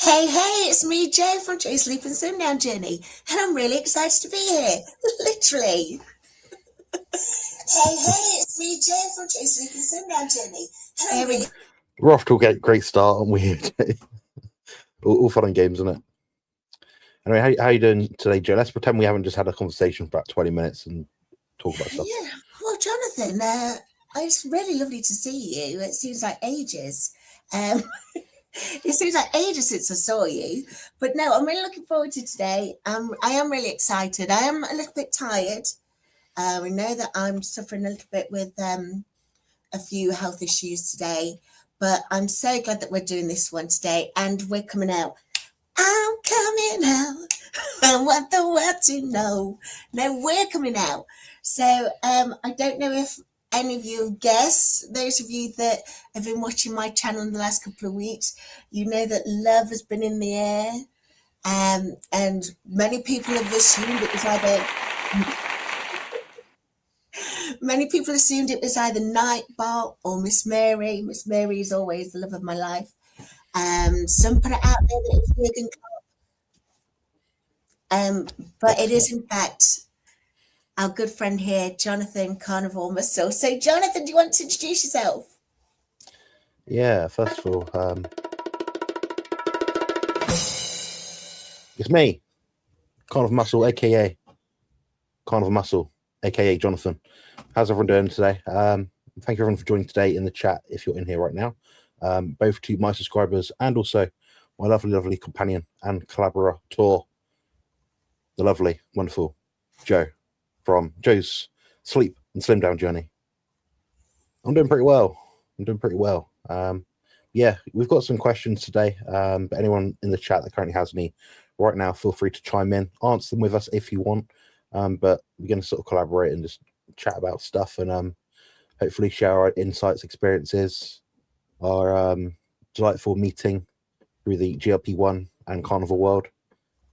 Hey, it's me, Joe from Joe's Sleep and Sundown Journey, and I'm really excited to be here. Literally. Hey, it's me, Joe from Joe's Sleep and Sundown Journey, and I'm really. We're off to a great start, aren't we? all fun and games, isn't it? Anyway, how you doing today, Joe? Let's pretend we haven't just had a conversation for about 20 minutes and talk about stuff. Yeah, well, Jonathan, it's really lovely to see you. It seems like ages. It seems like ages since I saw you, but no, I'm really looking forward to today. I am really excited. I am a little bit tired. We know that I'm suffering a little bit with a few health issues today, but I'm so glad that we're doing this one today and we're coming out. I'm coming out. I want the world to know. No, we're coming out. So I don't know if any of you have guessed. Those of you that have been watching my channel in the last couple of weeks, you know that love has been in the air. And many people have assumed it was either Nightbot or Miss Mary. Miss Mary is always the love of my life. Some put it out there that it's Jürgen Klopp. But it is in fact our good friend here, Jonathan Carnivore Muscle. So Jonathan, do you want to introduce yourself? Yeah, first of all, it's me, Carnivore Muscle, aka Carnivore Muscle, aka Jonathan. How's everyone doing today? Thank you everyone for joining today in the chat if you're in here right now. Both to my subscribers and also my lovely companion and collaborator, the lovely, wonderful Joe from Joe's Sleep and Slim Down Journey. I'm doing pretty well. Yeah, we've got some questions today, but anyone in the chat that currently has any right now, feel free to chime in, answer them with us if you want. But we're going to sort of collaborate and just chat about stuff and hopefully share our insights, experiences, our delightful meeting through the GLP-1 and Carnivore world,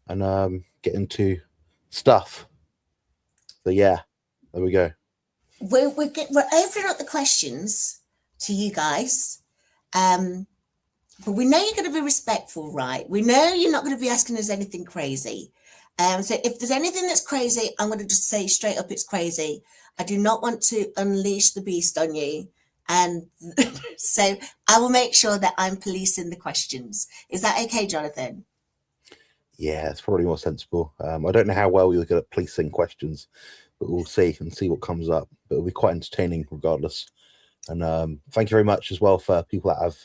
and get into stuff. So yeah, there we go. We're opening up the questions to you guys, but we know you're going to be respectful, right? We know you're not going to be asking us anything crazy. So if there's anything that's crazy, I'm going to just say straight up it's crazy. I do not want to unleash the beast on you. And so I will make sure that I'm policing the questions. Is that okay, Jonathan? Yeah, it's probably more sensible. I don't know how well you're good at policing questions, but we'll see what comes up. But it'll be quite entertaining regardless. And thank you very much as well for people that have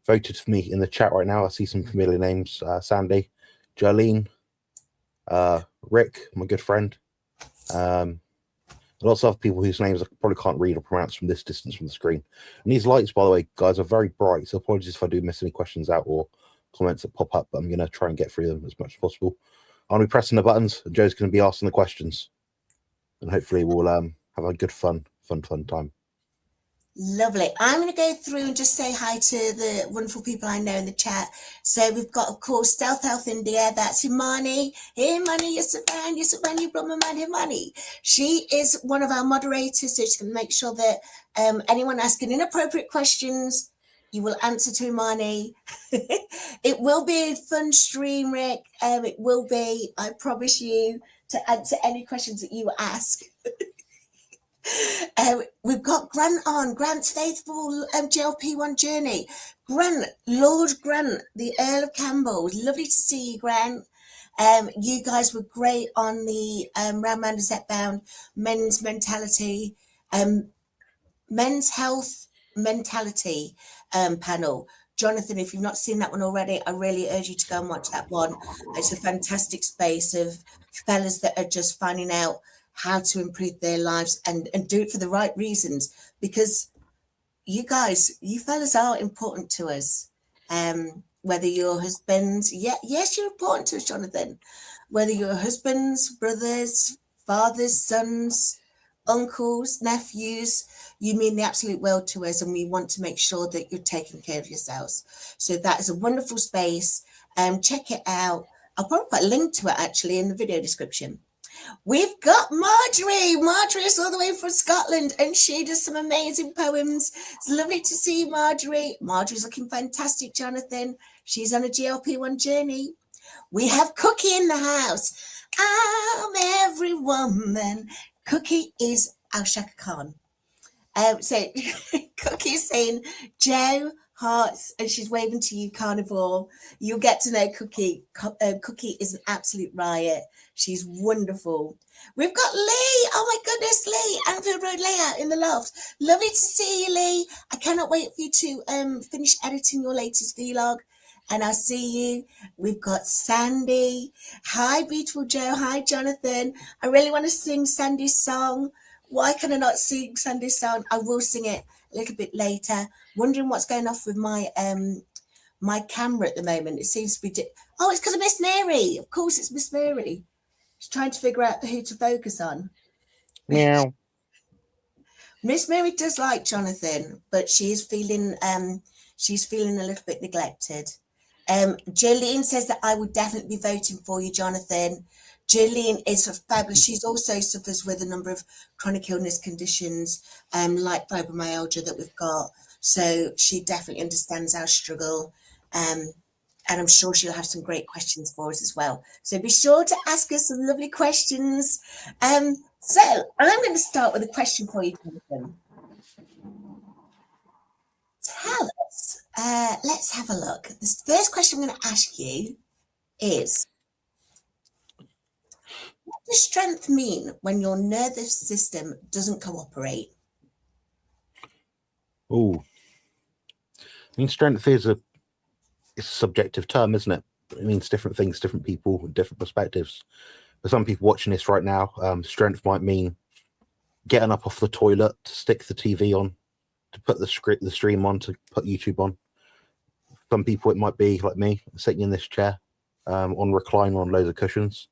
voted for me in the chat right now. I see some familiar names: Sandy, Jolene, Rick, my good friend. Lots of people whose names I probably can't read or pronounce from this distance from the screen. And these lights, by the way, guys, are very bright. So apologies if I do miss any questions out or comments that pop up, but I'm going to try and get through them as much as possible. I'll be pressing the buttons, and Joe's going to be asking the questions, and hopefully we'll have a good fun time. Lovely. I'm going to go through and just say hi to the wonderful people I know in the chat. So we've got, of course, Stealth Health India. That's Himani. Hey, Himani, Yusufan, you brought my mind, Himani. She is one of our moderators, so she's going to make sure that anyone asking inappropriate questions, you will answer to Himani. It will be a fun stream, Rick. It will be, I promise you, to answer any questions that you ask. We've got Grant on, Grant's faithful GLP-1 journey. Grant, Lord Grant, the Earl of Campbell. Lovely to see you, Grant. You guys were great on the Round Set Bound men's mentality, men's health mentality panel. Jonathan, if you've not seen that one already, I really urge you to go and watch that one. It's a fantastic space of fellas that are just finding out how to improve their lives and do it for the right reasons, because you guys, you fellas are important to us. Whether your husbands, yes, you're important to us, Jonathan. Whether your husbands, brothers, fathers, sons, uncles, nephews, you mean the absolute world to us, and we want to make sure that you're taking care of yourselves. So that is a wonderful space. Check it out. I'll probably put a link to it actually in the video description. We've got Marjorie. Marjorie is all the way from Scotland and she does some amazing poems. It's lovely to see you, Marjorie. Marjorie's looking fantastic, Jonathan. She's on a GLP-1 journey. We have Cookie in the house. I'm every woman. Cookie is our Shaka Khan. So Cookie's saying, Joe, hearts, and she's waving to you, Carnivore. You'll get to know Cookie. Cookie is an absolute riot. She's wonderful. We've got Lee. Oh my goodness, Lee. Anfield Road Layout in the loft. Lovely to see you, Lee. I cannot wait for you to finish editing your latest vlog. And I'll see you. We've got Sandy. Hi, beautiful Joe. Hi, Jonathan. I really want to sing Sandy's song. Why can I not sing Sandy's song? I will sing it a little bit later. Wondering what's going off with my my camera at the moment. It seems to be... Oh, it's because of Miss Mary. Of course, it's Miss Mary. She's trying to figure out who to focus on. Meow. Miss Mary does like Jonathan, but she's feeling a little bit neglected. Jolene says that I would definitely be voting for you, Jonathan. Jolene is fabulous. She's also suffers with a number of chronic illness conditions, like fibromyalgia that we've got. So she definitely understands our struggle. And I'm sure she'll have some great questions for us as well. So be sure to ask us some lovely questions. So I'm going to start with a question for you, Jonathan. Tell us, let's have a look. The first question I'm going to ask you is, what does strength mean when your nervous system doesn't cooperate? Oh, I mean, strength is a subjective term, isn't it? It means different things, different people with different perspectives. For some people watching this right now, strength might mean getting up off the toilet to stick the TV on, to put the stream on, to put YouTube on. Some people it might be like me, sitting in this chair, on recliner on loads of cushions.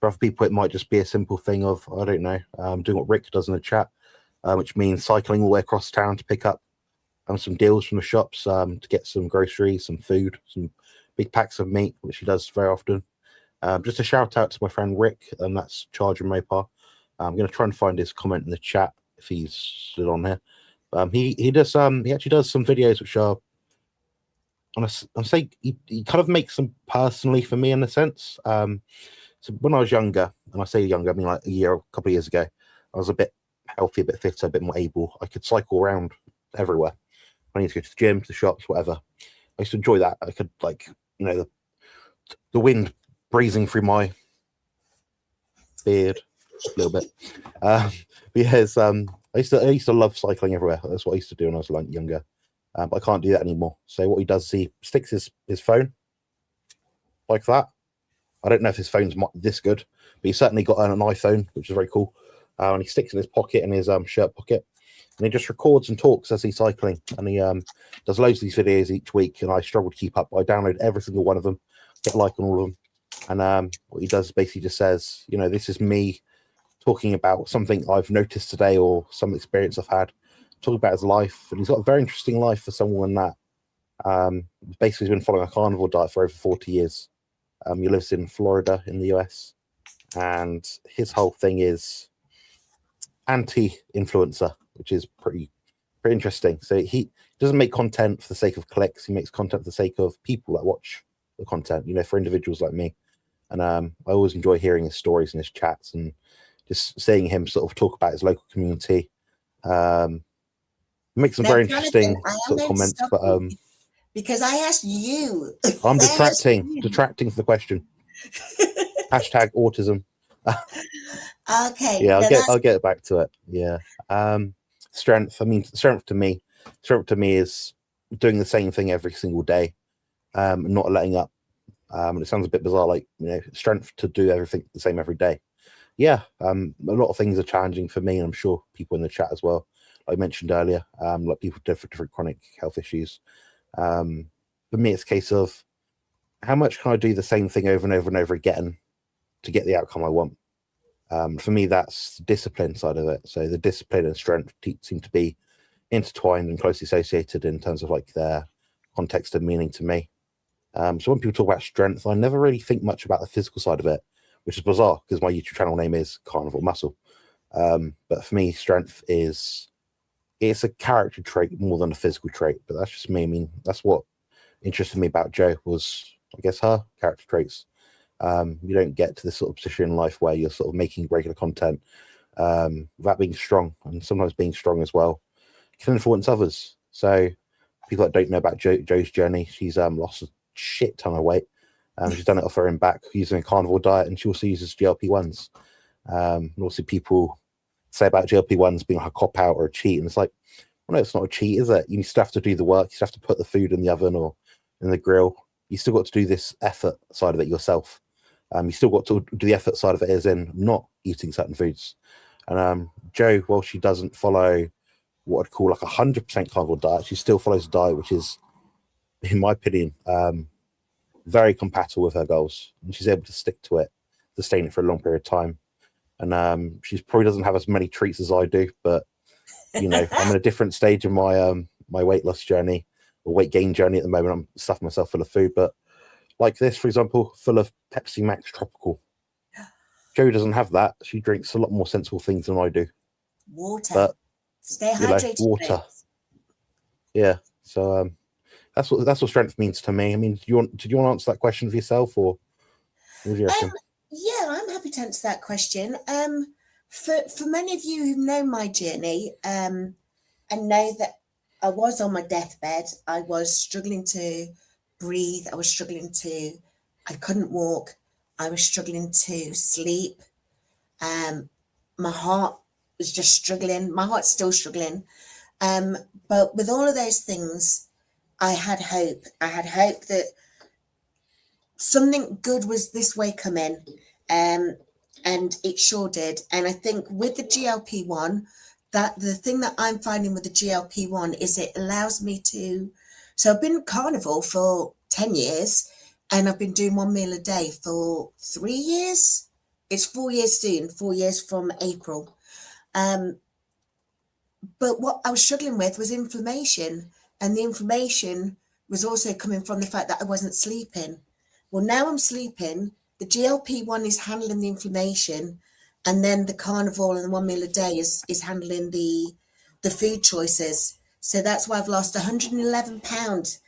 For other people, it might just be a simple thing of, I don't know, doing what Rick does in the chat, which means cycling all the way across town to pick up some deals from the shops, to get some groceries, some food, some big packs of meat, which he does very often. Just a shout out to my friend Rick, and that's Charger Mopar. I'm going to try and find his comment in the chat if he's still on here. He actually does some videos which are, I'm saying he kind of makes them personally for me in a sense. So when I was younger, and I say younger, I mean like a couple of years ago, I was a bit healthy, a bit fitter, a bit more able. I could cycle around everywhere. I need to go to the gym, to the shops, whatever. I used to enjoy that. I could, like, you know, the wind breezing through my beard a little bit. Because I used to love cycling everywhere. That's what I used to do when I was younger. But I can't do that anymore. So what he does is he sticks his phone like that. I don't know if his phone's this good, but he's certainly got an iPhone, which is very cool. And he sticks it in his pocket, in his shirt pocket, and he just records and talks as he's cycling. And he does loads of these videos each week, and I struggle to keep up. I download every single one of them, get a like on all of them. And what he does basically just says, you know, this is me talking about something I've noticed today or some experience I've had, talking about his life. And he's got a very interesting life for someone that basically has been following a carnivore diet for over 40 years. He lives in Florida in the US, and his whole thing is anti-influencer, which is pretty interesting. So he doesn't make content for the sake of clicks. He makes content for the sake of people that watch the content, you know, for individuals like me. And I always enjoy hearing his stories and his chats, and just seeing him sort of talk about his local community. Makes some very interesting sort of comments, but because I asked you. I'm detracting from the question. Hashtag autism. Okay. Yeah, I'll get back to it. Yeah. Strength. I mean, strength to me is doing the same thing every single day, not letting up. And it sounds a bit bizarre, like, you know, strength to do everything the same every day. Yeah. A lot of things are challenging for me, and I'm sure people in the chat as well. Like I mentioned earlier, like people with different chronic health issues. For me, it's a case of how much can I do the same thing over and over and over again to get the outcome I want. For me, that's the discipline side of it. So the discipline and strength seem to be intertwined and closely associated in terms of like their context and meaning to me. So when people talk about strength, I never really think much about the physical side of it. which is bizarre because my YouTube channel name is Carnivore Muscle. But for me, strength it's a character trait more than a physical trait. But that's just me. I mean, that's what interested me about Jo was, I guess, her character traits. You don't get to this sort of position in life where you're sort of making regular content without being strong, and sometimes being strong as well can influence others. So people that don't know about Jo's journey, she's lost a shit ton of weight. She's done it off her own back using a carnivore diet, and she also uses GLP-1s. And also people say about GLP-1s being like a cop-out or a cheat, and it's like, well, no, it's not a cheat, is it? You still have to do the work. You still have to put the food in the oven or in the grill. You still got to do this effort side of it yourself. You still got to do the effort side of it as in not eating certain foods. And Jo, while she doesn't follow what I'd call like 100% carnivore diet, she still follows a diet which is, in my opinion, very compatible with her goals, and she's able to stick to it, sustain it for a long period of time. And she probably doesn't have as many treats as I do, but you know, I'm in a different stage of my my weight loss journey or weight gain journey at the moment. I'm stuffing myself full of food, but like this, for example, full of Pepsi Max Tropical. Jo doesn't have that. She drinks a lot more sensible things than I do. Water. But stay hydrated. Water. Yeah. So that's what strength means to me. I mean, did you want to answer that question for yourself, or what do you reckon? Yeah, I'm happy to answer that question. For many of you who know my journey, and know that I was on my deathbed, I was struggling to breathe, I couldn't walk, I was struggling to sleep. My heart was just struggling. My heart's still struggling. But with all of those things, I had hope. I had hope that something good was this way coming. And it sure did. And I think with the GLP-1, that the thing that I'm finding with the GLP-1 is it allows me to, so I've been carnivore for 10 years and I've been doing 1 meal a day for 3 years. It's 4 years soon, 4 years from April. But what I was struggling with was inflammation, and the inflammation was also coming from the fact that I wasn't sleeping. Well, now I'm sleeping. The GLP-1 is handling the inflammation, and then the carnivore and the 1 meal a day is handling the food choices. So that's why I've lost 111 pounds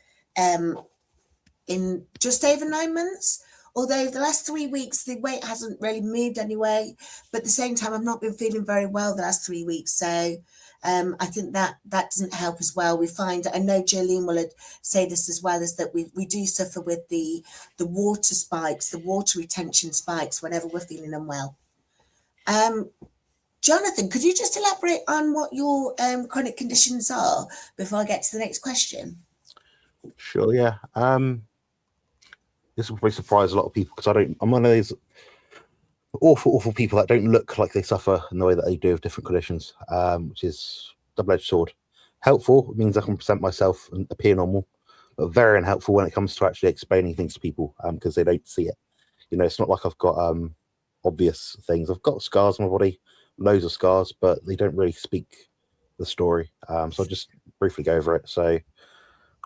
in just over 9 months. Although the last 3 weeks, the weight hasn't really moved anyway. But at the same time, I've not been feeling very well the last 3 weeks. So I think that doesn't help as well. We find, I know Jolene will say this as well, is that we do suffer with the water spikes, the water retention spikes whenever we're feeling unwell. Jonathan, could you just elaborate on what your chronic conditions are before I get to the next question? Sure, yeah. This will probably surprise a lot of people because I'm one of those awful people that don't look like they suffer in the way that they do with different conditions, which is double-edged sword. Helpful means I can present myself and appear normal, but very unhelpful when it comes to actually explaining things to people because they don't see it. You know, it's not like I've got obvious things. I've got scars on my body, loads of scars, but they don't really speak the story. So I'll just briefly go over it. So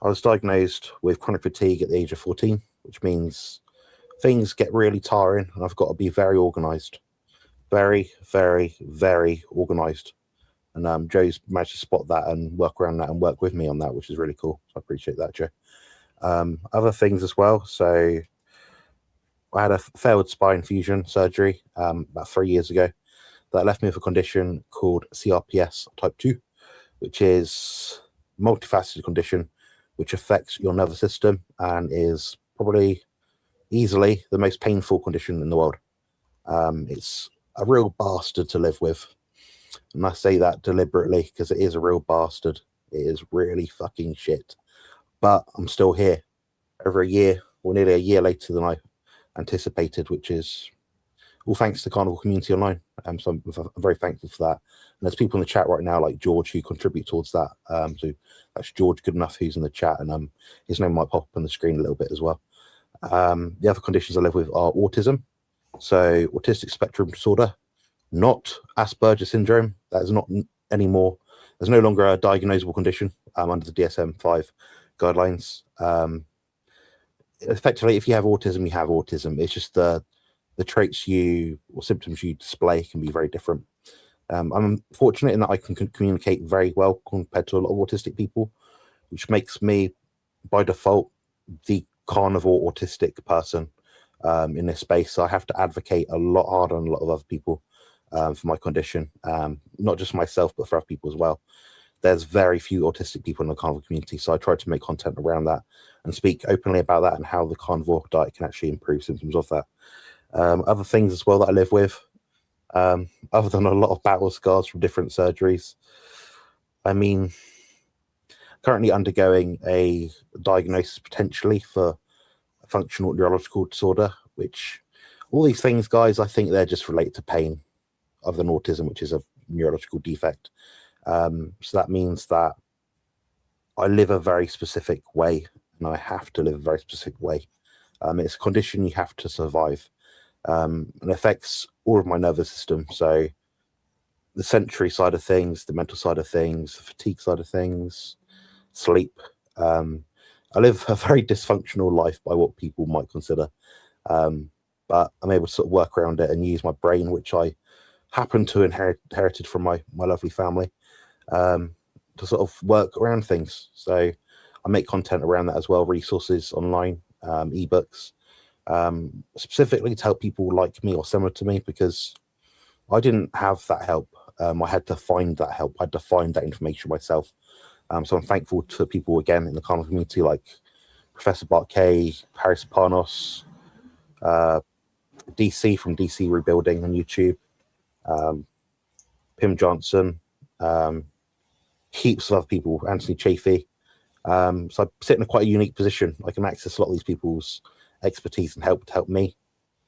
I was diagnosed with chronic fatigue at the age of 14, which means things get really tiring and I've got to be very organized. Very, very, very organized. And Jo's managed to spot that and work around that and work with me on that, which is really cool. So I appreciate that, Jo. Other things as well. So I had a failed spine fusion surgery about 3 years ago that left me with a condition called CRPS type 2, which is a multifaceted condition which affects your nervous system and is probably easily the most painful condition in the world. It's a real bastard to live with. And I say that deliberately because it is a real bastard. It is really fucking shit. But I'm still here over a year, or nearly a year later than I anticipated, which is all thanks to the Carnivore community online. So I'm very thankful for that. And there's people in the chat right now like George who contribute towards that. So that's George Goodenough who's in the chat, and his name might pop up on the screen a little bit as well. The other conditions I live with are autism, so autistic spectrum disorder, not Asperger's syndrome. That is not anymore. There's no longer a diagnosable condition under the DSM-5 guidelines. Effectively, if you have autism, you have autism. It's just the the traits or symptoms you display can be very different. I'm fortunate in that I can communicate very well compared to a lot of autistic people, which makes me, by default, the carnivore autistic person in this space. So I have to advocate a lot harder than a lot of other people for my condition, not just myself, but for other people as well. There's very few autistic people in the carnivore community, so I try to make content around that and speak openly about that and how the carnivore diet can actually improve symptoms of that. Other things as well that I live with, other than a lot of battle scars from different surgeries. I mean, currently undergoing a diagnosis potentially for a functional neurological disorder, which all these things, guys, I think they're just related to pain other than autism, which is a neurological defect. So that means that I live a very specific way, and I have to live a very specific way. It's a condition you have to survive, and affects all of my nervous system. So the sensory side of things, the mental side of things, the fatigue side of things, sleep. I live a very dysfunctional life by what people might consider, but I'm able to sort of work around it and use my brain, which I happen to inherited from my lovely family, to sort of work around things. So I make content around that as well, resources online, ebooks, specifically to help people like me or similar to me, because I didn't have that help. I had to find that help. I had to find that information myself. So I'm thankful to people again in the carnivore community like Professor Bart Kay, Paris Parnos, DC from DC Rebuilding on YouTube, Pim Johnson, heaps of other people, Anthony Chafee. So I sit in a quite a unique position. I can access a lot of these people's expertise and help to help me.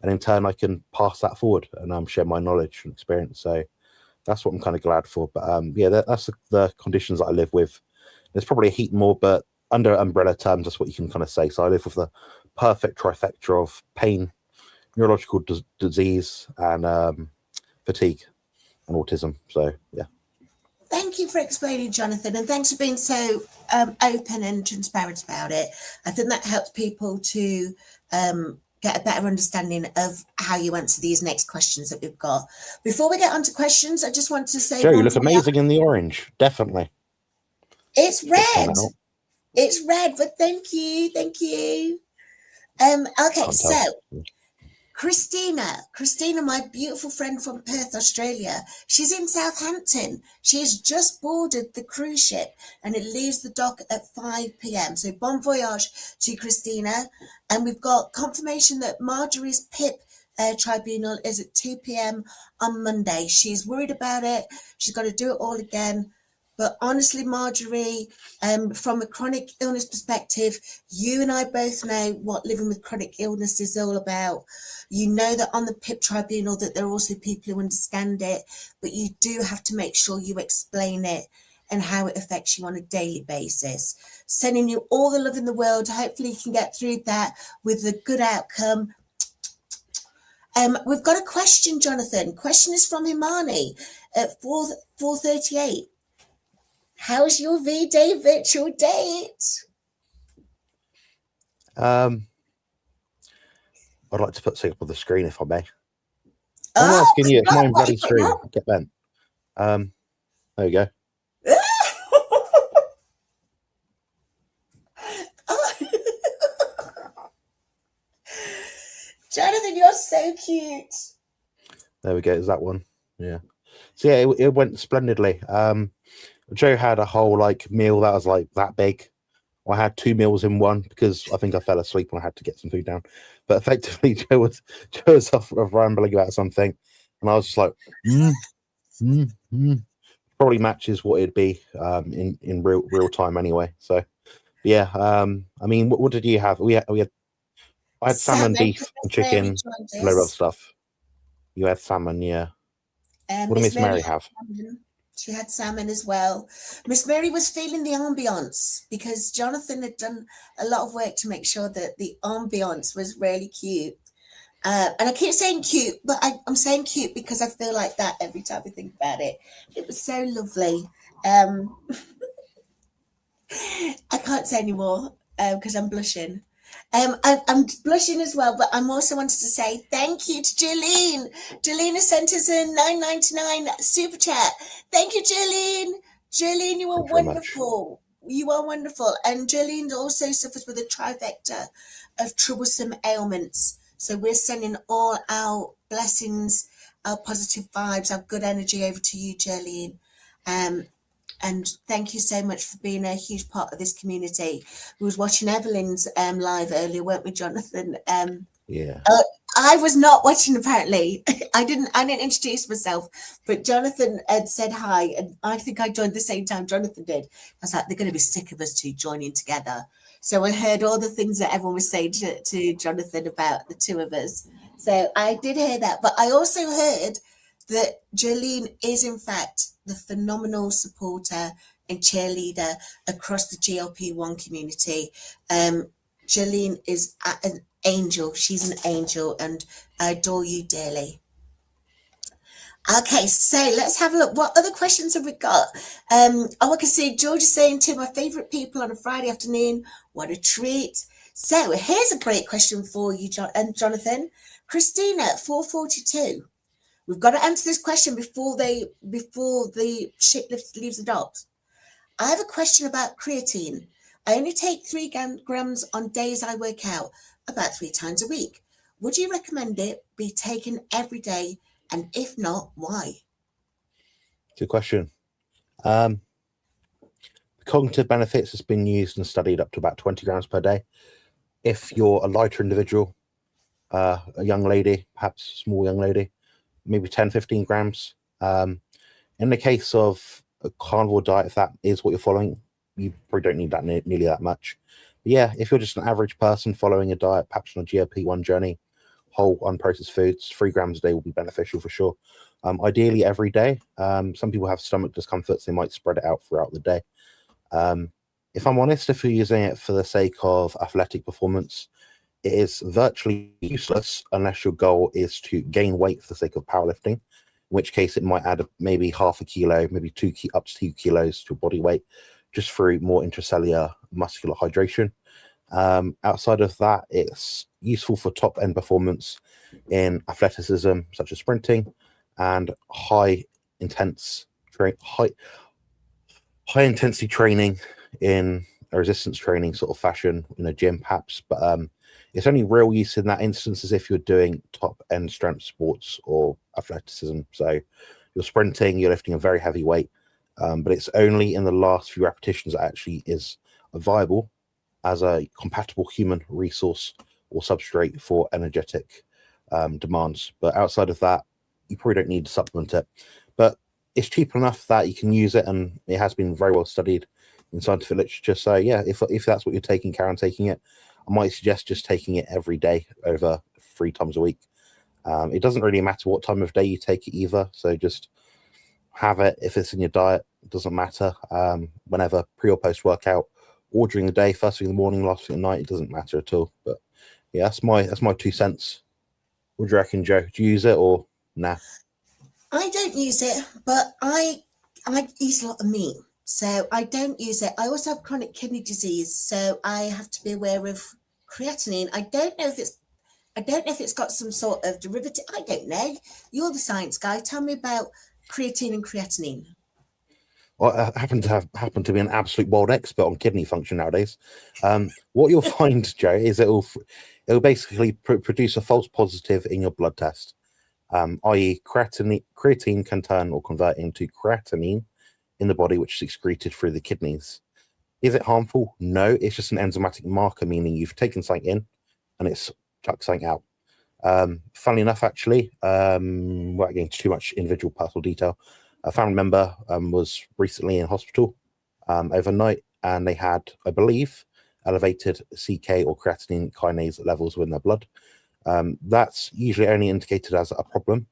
And in turn, I can pass that forward and share my knowledge and experience. So that's what I'm kind of glad for. But yeah, that's the conditions that I live with. There's probably a heap more, but under umbrella terms, that's what you can kind of say. So I live with the perfect trifecta of pain, neurological disease, and fatigue and autism. So yeah. Thank you for explaining, Jonathan, and thanks for being so open and transparent about it. I think that helps people to get a better understanding of how you answer these next questions that we've got. Before we get on to questions, I just want to say, Joe, you look amazing in the orange. Definitely. It's red. It's red, but thank you. Okay, so Christina, my beautiful friend from Perth, Australia, she's in Southampton. She has just boarded the cruise ship and it leaves the dock at 5 p.m. So bon voyage to Christina. And we've got confirmation that Marjorie's PIP tribunal is at 2 p.m. on Monday. She's worried about it. She's got to do it all again. But honestly, Marjorie, from a chronic illness perspective, you and I both know what living with chronic illness is all about. You know that on the PIP tribunal that there are also people who understand it, but you do have to make sure you explain it and how it affects you on a daily basis. Sending you all the love in the world. Hopefully you can get through that with a good outcome. We've got a question, Jonathan. Question is from Himani at 4:38. How's your V-Day virtual date? I'd like to put something up on the screen if I may. I'm asking you, it's my bloody screen. Get bent. There we go. Jonathan, you're so cute. There we go. Is that one? Yeah. So yeah, it went splendidly. Joe had a whole meal that was that big. I had 2 meals in one because I think I fell asleep when I had to get some food down. But effectively, Joe was off rambling about something, and I was just like, probably matches what it'd be in real time anyway. So yeah, I mean, what did you have? I had salmon, beef, and chicken, and a load of other stuff. You had salmon, yeah. What did Miss Mary have? She had salmon as well. Miss Mary was feeling the ambiance because Jonathan had done a lot of work to make sure that the ambiance was really cute. And I keep saying cute, but I'm saying cute because I feel like that every time I think about it. It was so lovely. I can't say anymore because I'm blushing. I'm blushing as well, but I'm also wanted to say thank you to Jolene. Jolene has sent us a $9.99 super chat. Thank you, Jolene. Jolene, you are Thank you very much. wonderful. You are wonderful. And Jolene also suffers with a trifecta of troublesome ailments. So we're sending all our blessings, our positive vibes, our good energy over to you, Jolene. Um, and thank you so much for being a huge part of this community. We was watching Evelyn's live earlier, weren't we, Jonathan? Yeah. Uh, I was not watching apparently. I didn't introduce myself, but Jonathan had said hi, and I think I joined the same time Jonathan did. I was like, they're going to be sick of us two joining together. So I heard all the things that everyone was saying to Jonathan about the two of us. So I did hear that, but I also heard that Jolene is in fact the phenomenal supporter and cheerleader across the GLP-1 community. Jolene is an angel. She's an angel, and I adore you dearly. Okay, so let's have a look. What other questions have we got? I can see George is saying two of my favourite people on a Friday afternoon. What a treat. So here's a great question for you, Jonathan. Christina, 442. We've got to answer this question before the ship leaves the docks. I have a question about creatine. I only take 3 grams on days I work out, about 3 times a week. Would you recommend it be taken every day? And if not, why? Good question. Cognitive benefits has been used and studied up to about 20 grams per day. If you're a lighter individual, a young lady, perhaps a small young lady, maybe 10, 15 grams. In the case of a carnivore diet, if that is what you're following, you probably don't need that nearly that much. But yeah, if you're just an average person following a diet, perhaps on a GLP-1 journey, whole unprocessed foods, 3 grams a day will be beneficial for sure. Ideally every day. Some people have stomach discomforts, they might spread it out throughout the day. If I'm honest, if you're using it for the sake of athletic performance, it is virtually useless unless your goal is to gain weight for the sake of powerlifting, in which case it might add maybe half a kilo, maybe up to 2 kilos to your body weight, just through more intracellular muscular hydration. Outside of that, it's useful for top end performance in athleticism, such as sprinting, and high intensity training in a resistance training sort of fashion in a gym, perhaps. But it's only real use in that instance as if you're doing top end strength sports or athleticism. So you're sprinting, you're lifting a very heavy weight, but it's only in the last few repetitions that actually is viable as a compatible human resource or substrate for energetic demands. But outside of that, you probably don't need to supplement it. But it's cheap enough that you can use it, and it has been very well studied in scientific literature. So yeah, if that's what you're taking, Karen, taking it, I might suggest just taking it every day over 3 times a week. It doesn't really matter what time of day you take it either. So just have it. If it's in your diet, it doesn't matter. Whenever, pre or post workout, or during the day, first thing in the morning, last thing at night, it doesn't matter at all. But yeah, that's my 2 cents. What do you reckon, Joe? Do you use it or nah? I don't use it, but I eat a lot of meat, so I don't use it. I also have chronic kidney disease, so I have to be aware of creatinine. I don't know if it's got some sort of derivative. I don't know. You're the science guy. Tell me about creatine and creatinine. Well, I happen to be an absolute world expert on kidney function nowadays. What you'll find, Joe, is it'll basically produce a false positive in your blood test, i.e., creatine can turn or convert into creatinine in the body, which is excreted through the kidneys. Is it harmful? No, it's just an enzymatic marker, meaning you've taken something in and it's chucked something out. Funnily enough, actually, without getting into too much individual personal detail, a family member was recently in hospital overnight, and they had, I believe, elevated CK or creatinine kinase levels within their blood. That's usually only indicated as a problem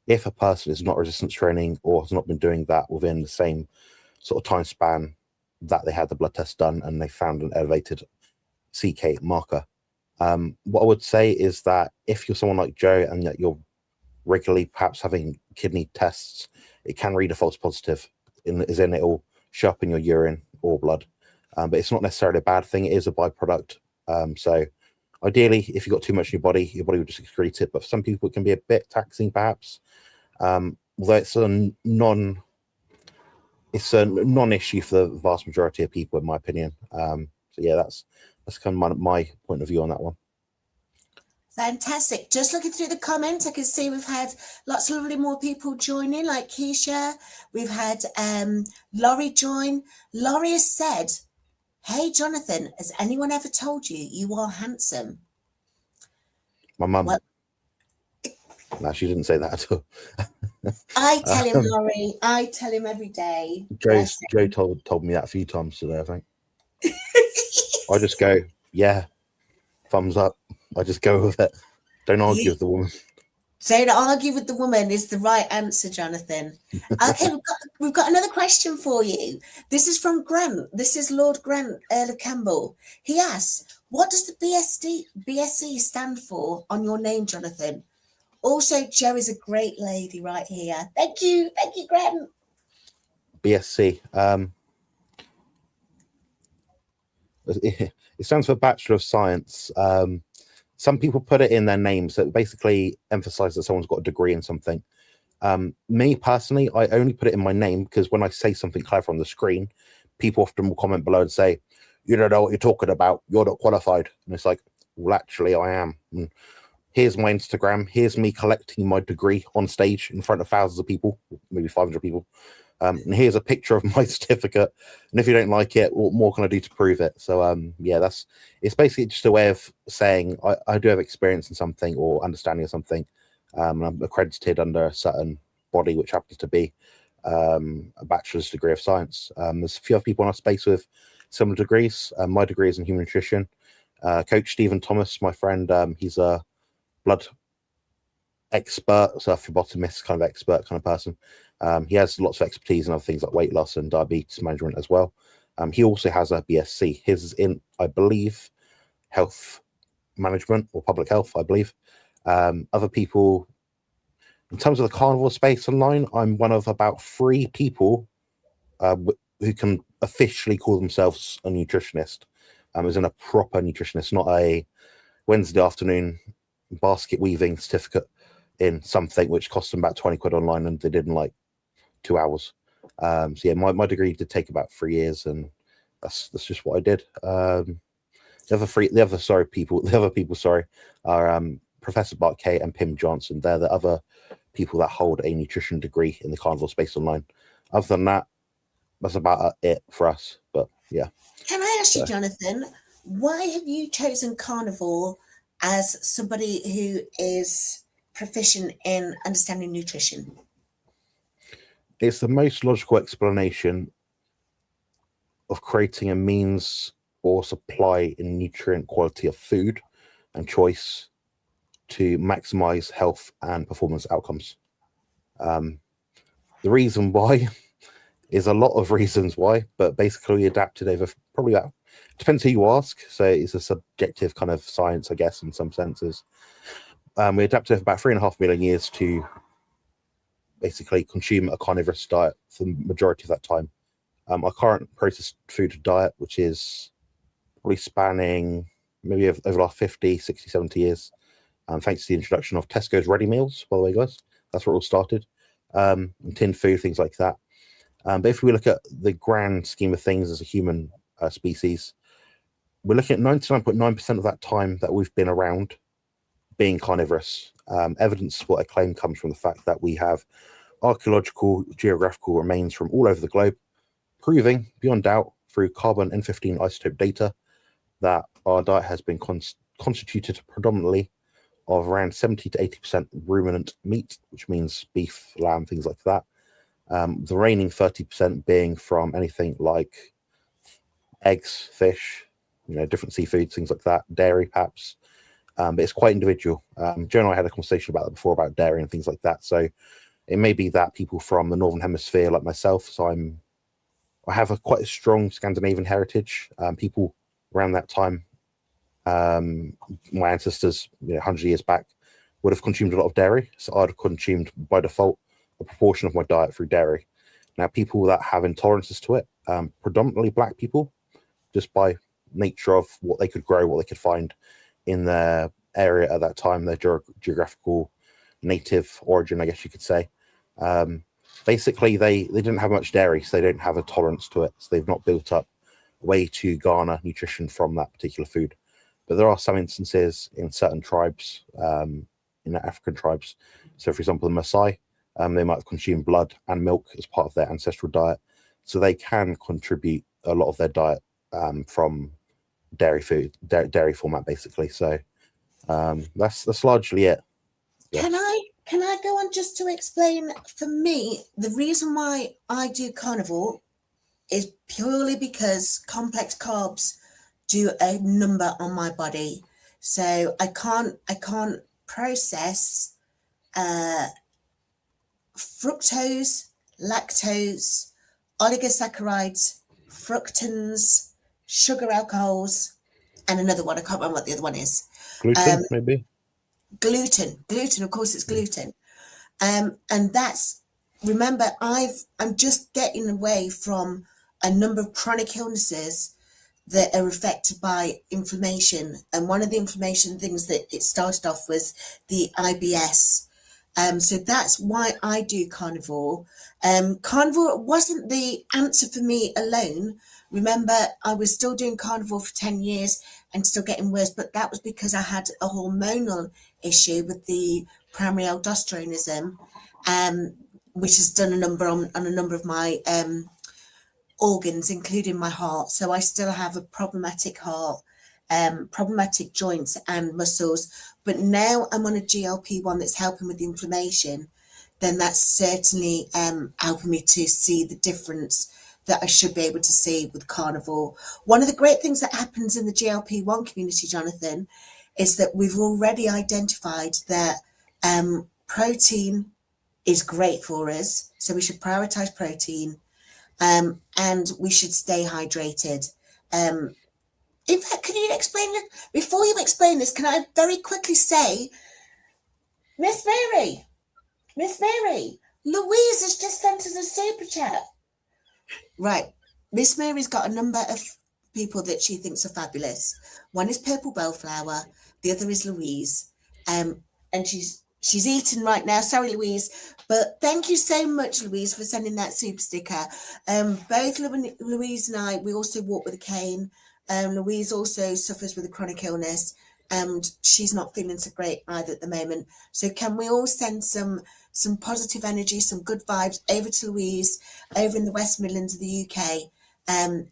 if a person is not resistance training or has not been doing that within the same sort of time span that they had the blood test done and they found an elevated CK marker. What I would say is that if you're someone like Joe and that you're regularly perhaps having kidney tests, it can read a false positive, as in it'll show up in your urine or blood. But it's not necessarily a bad thing. It is a byproduct. So Ideally, if you've got too much in your body will just excrete it. But for some people, it can be a bit taxing, perhaps. Although it's a non-issue for the vast majority of people, in my opinion. So yeah, that's kind of my point of view on that one. Fantastic. Just looking through the comments, I can see we've had lots of lovely more people joining, like Keisha. We've had Laurie join. Laurie has said, "Hey, Jonathan, has anyone ever told you you are handsome?" My mum. Well, no, she didn't say that at all. I tell him, Laurie. I tell him every day. Joe told me that a few times today, I think. I just go, yeah, thumbs up. I just go with it. Don't argue with the woman. Don't argue with the woman is the right answer, Jonathan. Okay, we've got another question for you. This is from Grant. This is Lord Grant, Earl of Campbell. He asks, what does the BSc stand for on your name, Jonathan? Also, Joe is a great lady right here. Thank you, Grant. BSc. It stands for Bachelor of Science. Some people put it in their name, so it basically emphasizes that someone's got a degree in something. Me personally, I only put it in my name because when I say something clever on the screen, people often will comment below and say, "You don't know what you're talking about. You're not qualified." And it's like, well, actually, I am. And here's my Instagram. Here's me collecting my degree on stage in front of thousands of people, maybe 500 people. And here's a picture of my certificate. And if you don't like it, what more can I do to prove it? So yeah, it's basically just a way of saying I do have experience in something or understanding of something. And I'm accredited under a certain body, which happens to be a bachelor's degree of science. There's a few other people in our space with similar degrees. My degree is in human nutrition. Coach Stephen Thomas, my friend, he's a blood expert, so a phlebotomist kind of expert kind of person. He has lots of expertise in other things like weight loss and diabetes management as well. He also has a BSc. His is in, I believe, health management or public health, I believe. Other people, in terms of the carnivore space online, I'm one of about 3 people who can officially call themselves a nutritionist. As in a proper nutritionist, not a Wednesday afternoon basket weaving certificate in something which cost them about 20 quid online and they did in like 2 hours. So yeah, my degree did take about 3 years, and that's just what I did. The other people are Professor Bart Kay and Pim Johnson. They're the other people that hold a nutrition degree in the carnivore space online. Other than that, that's about it for us. But yeah. Can I ask you, Jonathan, why have you chosen carnivore as somebody who is proficient in understanding nutrition? It's the most logical explanation of creating a means or supply in nutrient quality of food and choice to maximize health and performance outcomes. The reason why is a lot of reasons why, but basically we adapted over probably about, depends who you ask, so it's a subjective kind of science, I guess, in some senses. We adapted over about 3.5 million years to basically consume a carnivorous diet for the majority of that time. Our current processed food diet, which is probably spanning maybe over the last 50, 60, 70 years, thanks to the introduction of Tesco's ready meals, by the way, guys. That's where it all started. And tinned food, things like that. But if we look at the grand scheme of things as a human species, we're looking at 99.9% of that time that we've been around being carnivorous. Evidence for what I claim comes from the fact that we have archaeological, geographical remains from all over the globe, proving beyond doubt through carbon N15 isotope data that our diet has been constituted predominantly of around 70 to 80% ruminant meat, which means beef, lamb, things like that. The remaining 30% being from anything like eggs, fish, different seafoods, things like that, dairy perhaps. But it's quite individual. Joe and I had a conversation about that before, about dairy and things like that. So it may be that people from the Northern Hemisphere, like myself, so I have quite a strong Scandinavian heritage. People around that time, my ancestors, 100 years back, would have consumed a lot of dairy. So I'd have consumed, by default, a proportion of my diet through dairy. Now, people that have intolerances to it, predominantly black people, just by nature of what they could grow, what they could find in their area at that time, their geographical native origin, I guess you could say. Basically, they didn't have much dairy, so they don't have a tolerance to it. So they've not built up a way to garner nutrition from that particular food. But there are some instances in certain tribes, in the African tribes. So, for example, the Maasai, they might have consumed blood and milk as part of their ancestral diet. So they can contribute a lot of their diet from dairy food, dairy format, basically. So that's largely it. Yes. Can I go on just to explain? For me, the reason why I do carnivore is purely because complex carbs do a number on my body. So I can't process fructose, lactose, oligosaccharides, fructans, sugar alcohols, and another one. I can't remember what the other one is. Gluten, maybe? Gluten, of course, it's gluten. And that's, remember, I'm just getting away from a number of chronic illnesses that are affected by inflammation. And one of the inflammation things that it started off was the IBS. So that's why I do carnivore. Carnivore wasn't the answer for me alone. Remember, I was still doing carnivore for 10 years and still getting worse, but that was because I had a hormonal issue with the primary aldosteronism, which has done a number on a number of my organs, including my heart. So I still have a problematic heart, problematic joints and muscles. But now I'm on a GLP-1 that's helping with the inflammation, then that's certainly helping me to see the difference that I should be able to see with carnivore. One of the great things that happens in the GLP-1 community, Jonathan, is that we've already identified that protein is great for us. So we should prioritize protein. And we should stay hydrated. In fact, can you explain it? Before you explain this, can I very quickly say, Miss Mary, Louise has just sent us a super chat. Right, Miss Mary's got a number of people that she thinks are fabulous. One is Purple Bellflower, the other is Louise, and she's eating right now. Sorry, Louise, but thank you so much, Louise, for sending that super sticker. Both Louise and I, we also walk with a cane. Louise also suffers with a chronic illness, and she's not feeling so great either at the moment. So can we all send some positive energy, some good vibes over to Louise over in the West Midlands of the UK? And,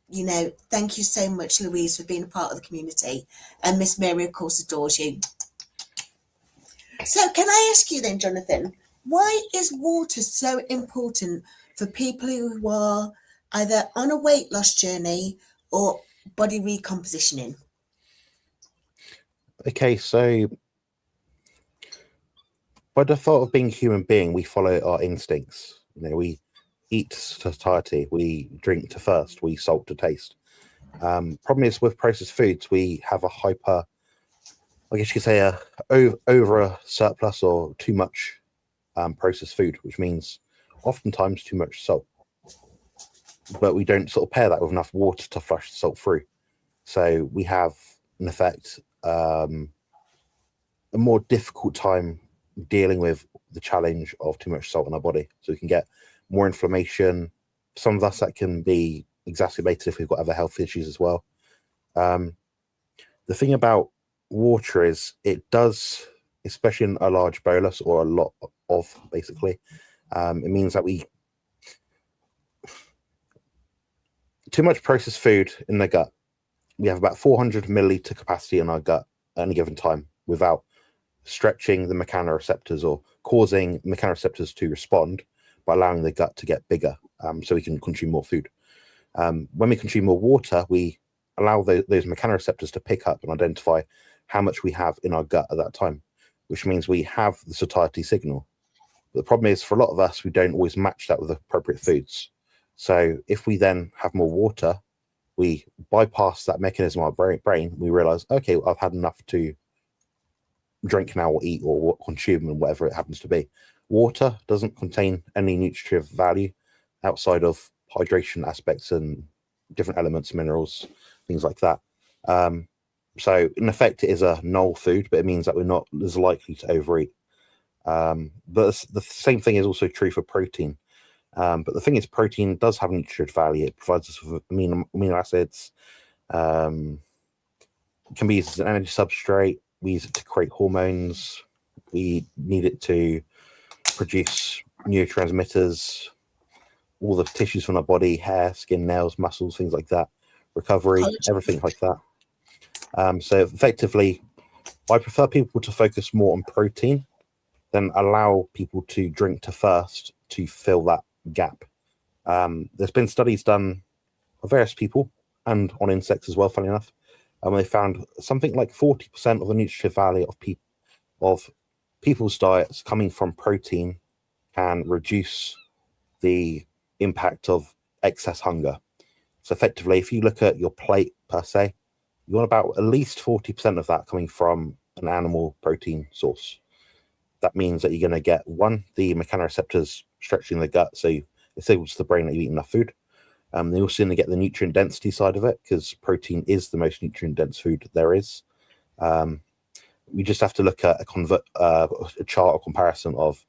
you know, thank you so much, Louise, for being a part of the community. And Miss Mary, of course, adores you. So can I ask you then, Jonathan, why is water so important for people who are either on a weight loss journey or body recompositioning? Okay, so by default of being a human being, we follow our instincts. You know, we eat to satiety, we drink to thirst, we salt to taste. Problem is with processed foods, we have a hyper, I guess you could say, over a surplus or too much processed food, which means oftentimes too much salt. But we don't sort of pair that with enough water to flush the salt through. So we have, in effect, a more difficult time dealing with the challenge of too much salt in our body. So we can get more inflammation. Some of us, that can be exacerbated if we've got other health issues as well. The thing about water is it does, especially in a large bolus or a lot of, basically, it means that too much processed food in the gut. We have about 400 milliliter capacity in our gut at any given time without stretching the mechanoreceptors or causing mechanoreceptors to respond by allowing the gut to get bigger, so we can consume more food. When we consume more water, we allow those mechanoreceptors to pick up and identify how much we have in our gut at that time, which means we have the satiety signal. But the problem is, for a lot of us, we don't always match that with appropriate foods. So if we then have more water, we bypass that mechanism of our brain. We realize, okay, well, I've had enough to drink now or eat or consume and whatever it happens to be. Water doesn't contain any nutritive value outside of hydration aspects and different elements, minerals, things like that. So in effect, it is a null food, but it means that we're not as likely to overeat. But the same thing is also true for protein. But the thing is, protein does have nutrient value. It provides us with amino acids. Can be used as an energy substrate. We use it to create hormones. We need it to produce neurotransmitters, all the tissues from our body, hair, skin, nails, muscles, things like that, recovery, everything like that. So effectively, I prefer people to focus more on protein than allow people to drink to thirst to fill that gap. There's been studies done on various people and on insects as well, funny enough, and they found something like 40% of the nutritive value of people's diets coming from protein can reduce the impact of excess hunger. So effectively, if you look at your plate per se, you want about at least 40% of that coming from an animal protein source. That means that you're going to get, one, the mechanoreceptors stretching the gut, so it signals to the brain that you eat enough food. They also going to get the nutrient density side of it, because protein is the most nutrient dense food there is. We just have to look at a chart or comparison of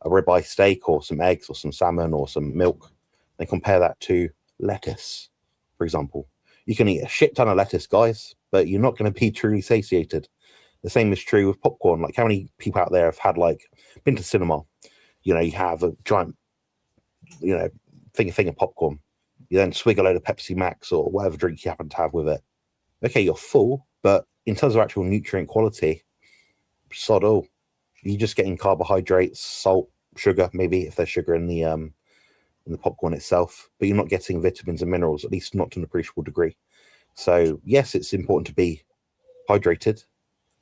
a ribeye steak or some eggs or some salmon or some milk, and compare that to lettuce, for example. You can eat a shit ton of lettuce, guys, but you're not going to be truly satiated. The same is true with popcorn. Like, how many people out there have had, like, been to cinema? You know, you have a giant, you know, thing of popcorn. You then swig a load of Pepsi Max or whatever drink you happen to have with it. Okay, you're full, but in terms of actual nutrient quality, sod all. You're just getting carbohydrates, salt, sugar, maybe if there's sugar in the popcorn itself, but you're not getting vitamins and minerals, at least not to an appreciable degree. So yes, it's important to be hydrated,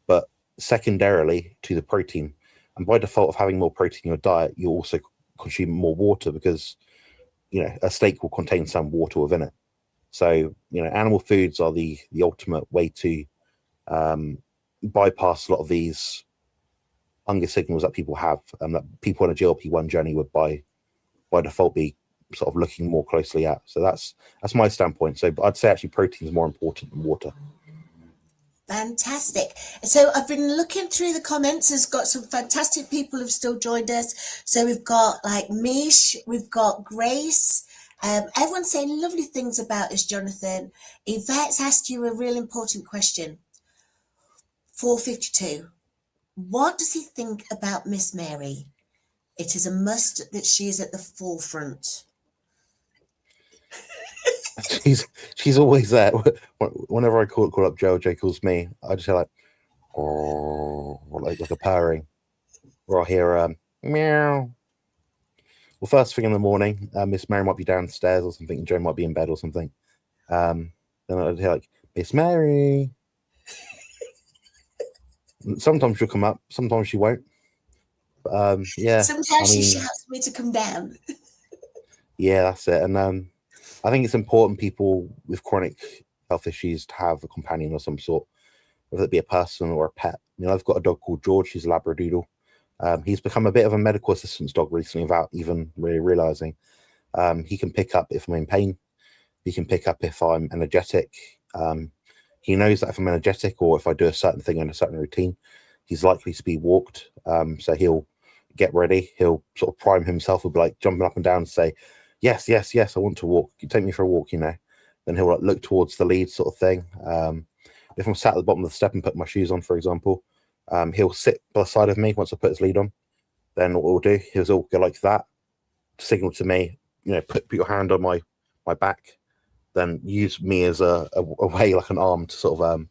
but secondarily to the protein. And by default of having more protein in your diet, you also consume more water, because, you know, a steak will contain some water within it. So, you know, animal foods are the ultimate way to bypass a lot of these hunger signals that people have, and that people on a GLP-1 journey would by default be sort of looking more closely at. So that's my standpoint. So I'd say actually protein is more important than water. Fantastic. So I've been looking through the comments. There's got some fantastic people who've still joined us. So we've got like Mish, we've got Grace. Everyone's saying lovely things about us, Jonathan. Yvette's asked you a real important question. 452. What does he think about Miss Mary? It is a must that she is at the forefront. She's always there. Whenever I call up Joe calls me, I just hear like, oh, like a purring, or I hear meow. Well, first thing in the morning, Miss Mary might be downstairs or something, and Joe might be in bed or something. Then I'd hear like, Miss Mary. Sometimes she'll come up, sometimes she won't. Yeah. Sometimes she shouts for me to come down. Yeah, that's it. And I think it's important people with chronic health issues to have a companion of some sort, whether it be a person or a pet. You know, I've got a dog called George. He's a Labradoodle. He's become a bit of a medical assistance dog recently without even really realizing. He can pick up if I'm in pain. He can pick up if I'm energetic. He knows that if I'm energetic or if I do a certain thing in a certain routine, he's likely to be walked. So he'll get ready. He'll sort of prime himself. He'll be like jumping up and down and say, yes, I want to walk. You take me for a walk, you know. Then he'll like look towards the lead sort of thing. If I'm sat at the bottom of the step and put my shoes on, for example, he'll sit by the side of me once I put his lead on. Then what we'll do, he'll go like that, signal to me, you know, put your hand on my back, then use me as a way, like an arm, to sort of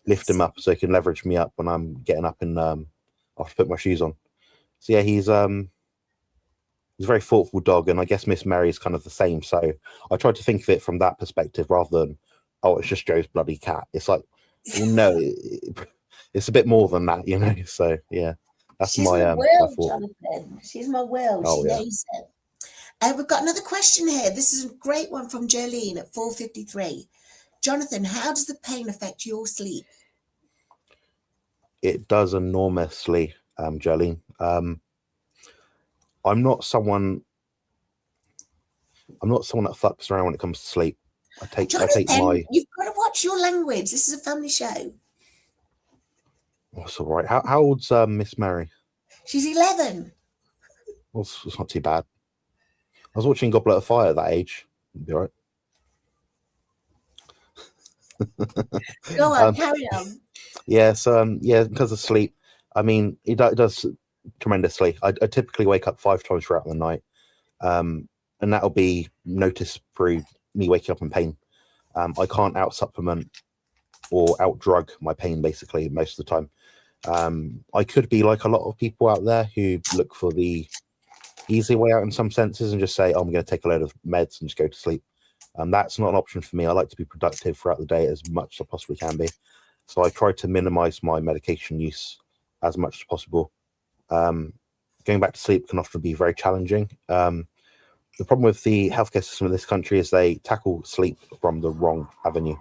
lift him up so he can leverage me up when I'm getting up and after put my shoes on. So yeah, he's a very thoughtful dog, and I guess Miss Mary is kind of the same. So I tried to think of it from that perspective rather than, oh, it's just Joe's bloody cat. It's like, well, no, it's a bit more than that, you know. So yeah, that's She's my will, thought. Jonathan. She's my will. Oh, she yeah. knows it. We've got another question here. This is a great one from Jolene at 453. Jonathan, how does the pain affect your sleep? It does enormously, Jolene. I'm not someone that fucks around when it comes to sleep. I take Jonathan, my. you've got to watch your language. This is a family show. That's all right. How old's Miss Mary? She's 11. Well, it's not too bad. I was watching Goblet of Fire at that age. It'd be all right. Go on, carry on. Yeah, so yeah, because of sleep, I mean, it does tremendously. I typically wake up 5 times throughout the night, and that'll be noticed through me waking up in pain. I can't out supplement or out drug my pain basically most of the time. I could be like a lot of people out there who look for the easy way out in some senses and just say, oh, I'm going to take a load of meds and just go to sleep. That's not an option for me. I like to be productive throughout the day as much as I possibly can be. So I try to minimize my medication use as much as possible. Going back to sleep can often be very challenging. The problem with the healthcare system in this country is they tackle sleep from the wrong avenue.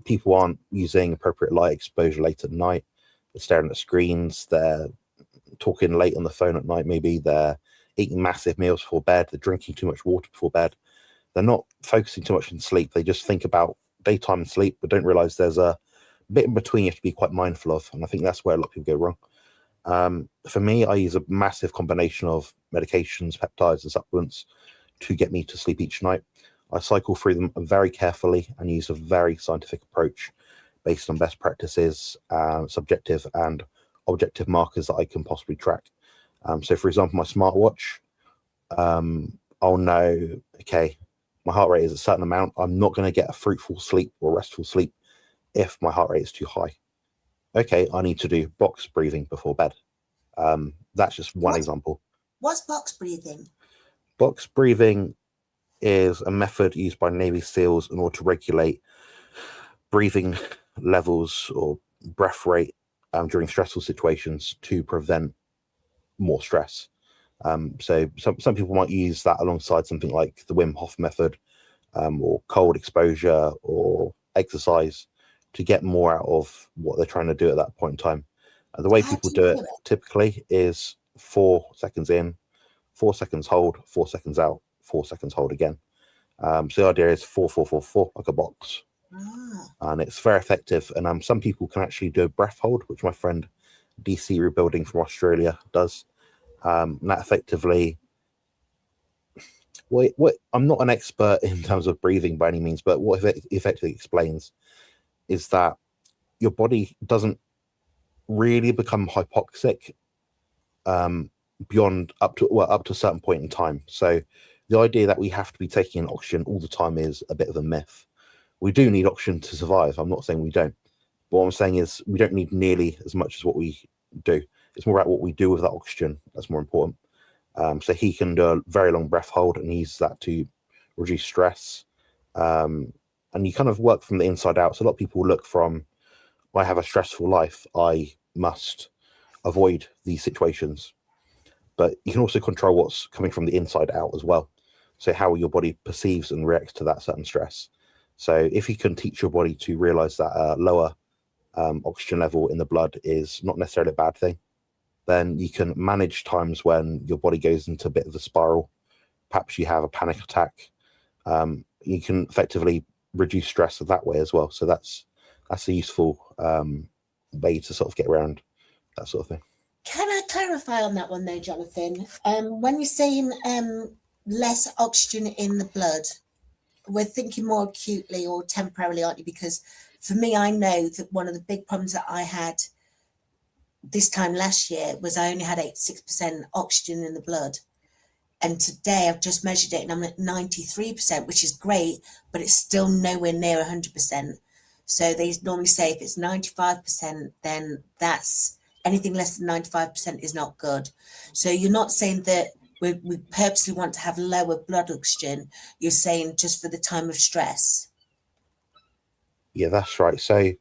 People aren't using appropriate light exposure late at night. They're staring at screens. They're talking late on the phone at night. Maybe they're eating massive meals before bed. They're drinking too much water before bed. They're not focusing too much on sleep. They just think about daytime sleep, but don't realize there's a bit in between you have to be quite mindful of. And I think that's where a lot of people go wrong. For me, I use a massive combination of medications, peptides, and supplements to get me to sleep each night. I cycle through them very carefully and use a very scientific approach based on best practices, subjective and objective markers that I can possibly track. So, for example, my smartwatch, I'll know, okay, my heart rate is a certain amount. I'm not going to get a fruitful sleep or restful sleep if my heart rate is too high. Okay, I need to do box breathing before bed. That's just one example. What's box breathing? Box breathing is a method used by Navy SEALs in order to regulate breathing levels or breath rate during stressful situations to prevent more stress. So some people might use that alongside something like the Wim Hof method, or cold exposure or exercise to get more out of what they're trying to do at that point in time. The way people do it typically is 4 seconds in, 4 seconds hold, 4 seconds out, 4 seconds hold again. So the idea is 4, 4, 4, 4, like a box. And it's very effective. And some people can actually do a breath hold, which my friend DC Rebuilding from Australia does. And that effectively, I'm not an expert in terms of breathing by any means, but what it effectively explains is that your body doesn't really become hypoxic beyond up to a certain point in time. So the idea that we have to be taking in oxygen all the time is a bit of a myth. We do need oxygen to survive. I'm not saying we don't. But what I'm saying is we don't need nearly as much as what we do. It's more about what we do with that oxygen that's more important. So he can do a very long breath hold and use that to reduce stress. And you kind of work from the inside out. So a lot of people look from, I have a stressful life, I must avoid these situations. But you can also control what's coming from the inside out as well. So how your body perceives and reacts to that certain stress. So if you can teach your body to realize that a lower oxygen level in the blood is not necessarily a bad thing, then you can manage times when your body goes into a bit of a spiral. Perhaps you have a panic attack. You can effectively reduce stress that way as well. So that's a useful way to sort of get around that sort of thing. Can I clarify on that one though, Jonathan? When you're saying less oxygen in the blood, we're thinking more acutely or temporarily, aren't you? Because for me, I know that one of the big problems that I had this time last year was I only had 86% oxygen in the blood. And today I've just measured it and I'm at 93%, which is great, but it's still nowhere near 100%. So they normally say if it's 95%, then that's anything less than 95% is not good. So you're not saying that we purposely want to have lower blood oxygen. You're saying just for the time of stress. Yeah, that's right. So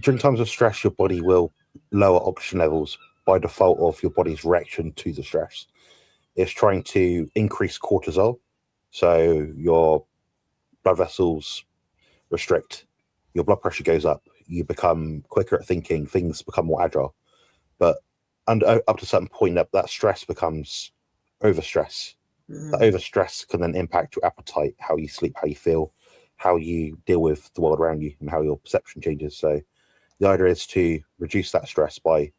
during times of stress, your body will lower oxygen levels by default of your body's reaction to the stress. It's trying to increase cortisol. So your blood vessels restrict, your blood pressure goes up, you become quicker at thinking, things become more agile. But up to a certain point, that stress becomes overstress. That overstress can then impact your appetite, how you sleep, how you feel, how you deal with the world around you, and how your perception changes. So The idea is to reduce that stress by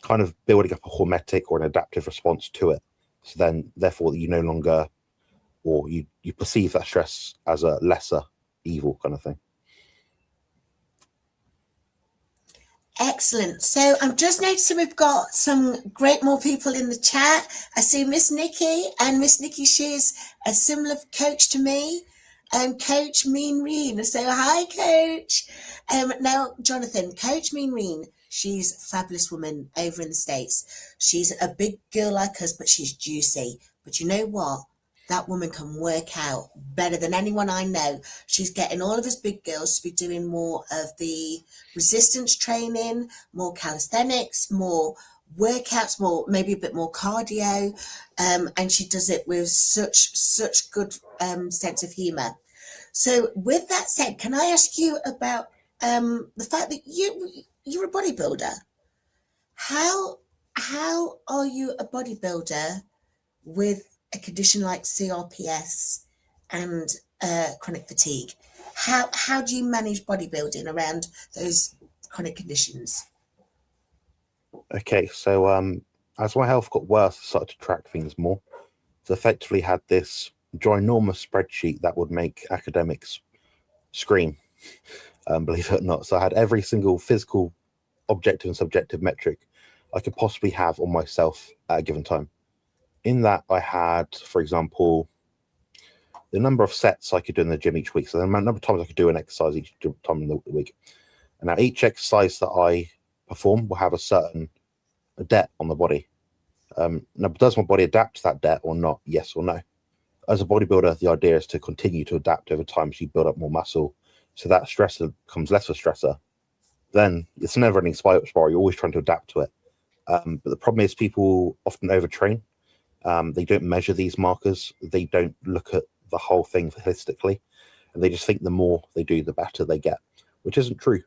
kind of building up a hormetic or an adaptive response to it. So then, therefore, you no longer, or you perceive that stress as a lesser evil kind of thing. Excellent. So I'm just noticing we've got some great more people in the chat. I see Miss Nikki, and Miss Nikki, she's a similar coach to me. Coach Mean Reen. So hi, Coach. Now, Jonathan, Coach Mean Reen, she's a fabulous woman over in the States. She's a big girl like us, but she's juicy. But you know what? That woman can work out better than anyone I know. She's getting all of us big girls to be doing more of the resistance training, more calisthenics, more workouts, more, maybe a bit more cardio, and she does it with such good sense of humor. So with that said, can I ask you about the fact that you're a bodybuilder? How are you a bodybuilder with a condition like CRPS and chronic fatigue? How do you manage bodybuilding around those chronic conditions? Okay, so as my health got worse, I started to track things more. So effectively had this ginormous spreadsheet that would make academics scream, believe it or not. So I had every single physical, objective and subjective metric I could possibly have on myself at a given time. In that, I had, for example, the number of sets I could do in the gym each week. So the number of times I could do an exercise each time in the week. And now each exercise that I perform will have a certain debt on the body. Now, does my body adapt to that debt or not? Yes or no? As a bodybuilder, the idea is to continue to adapt over time so you build up more muscle. So that stressor becomes less of a stressor. Then it's a never-ending spiral. You're always trying to adapt to it. But the problem is people often overtrain. They don't measure these markers. They don't look at the whole thing holistically. And they just think the more they do, the better they get, which isn't true.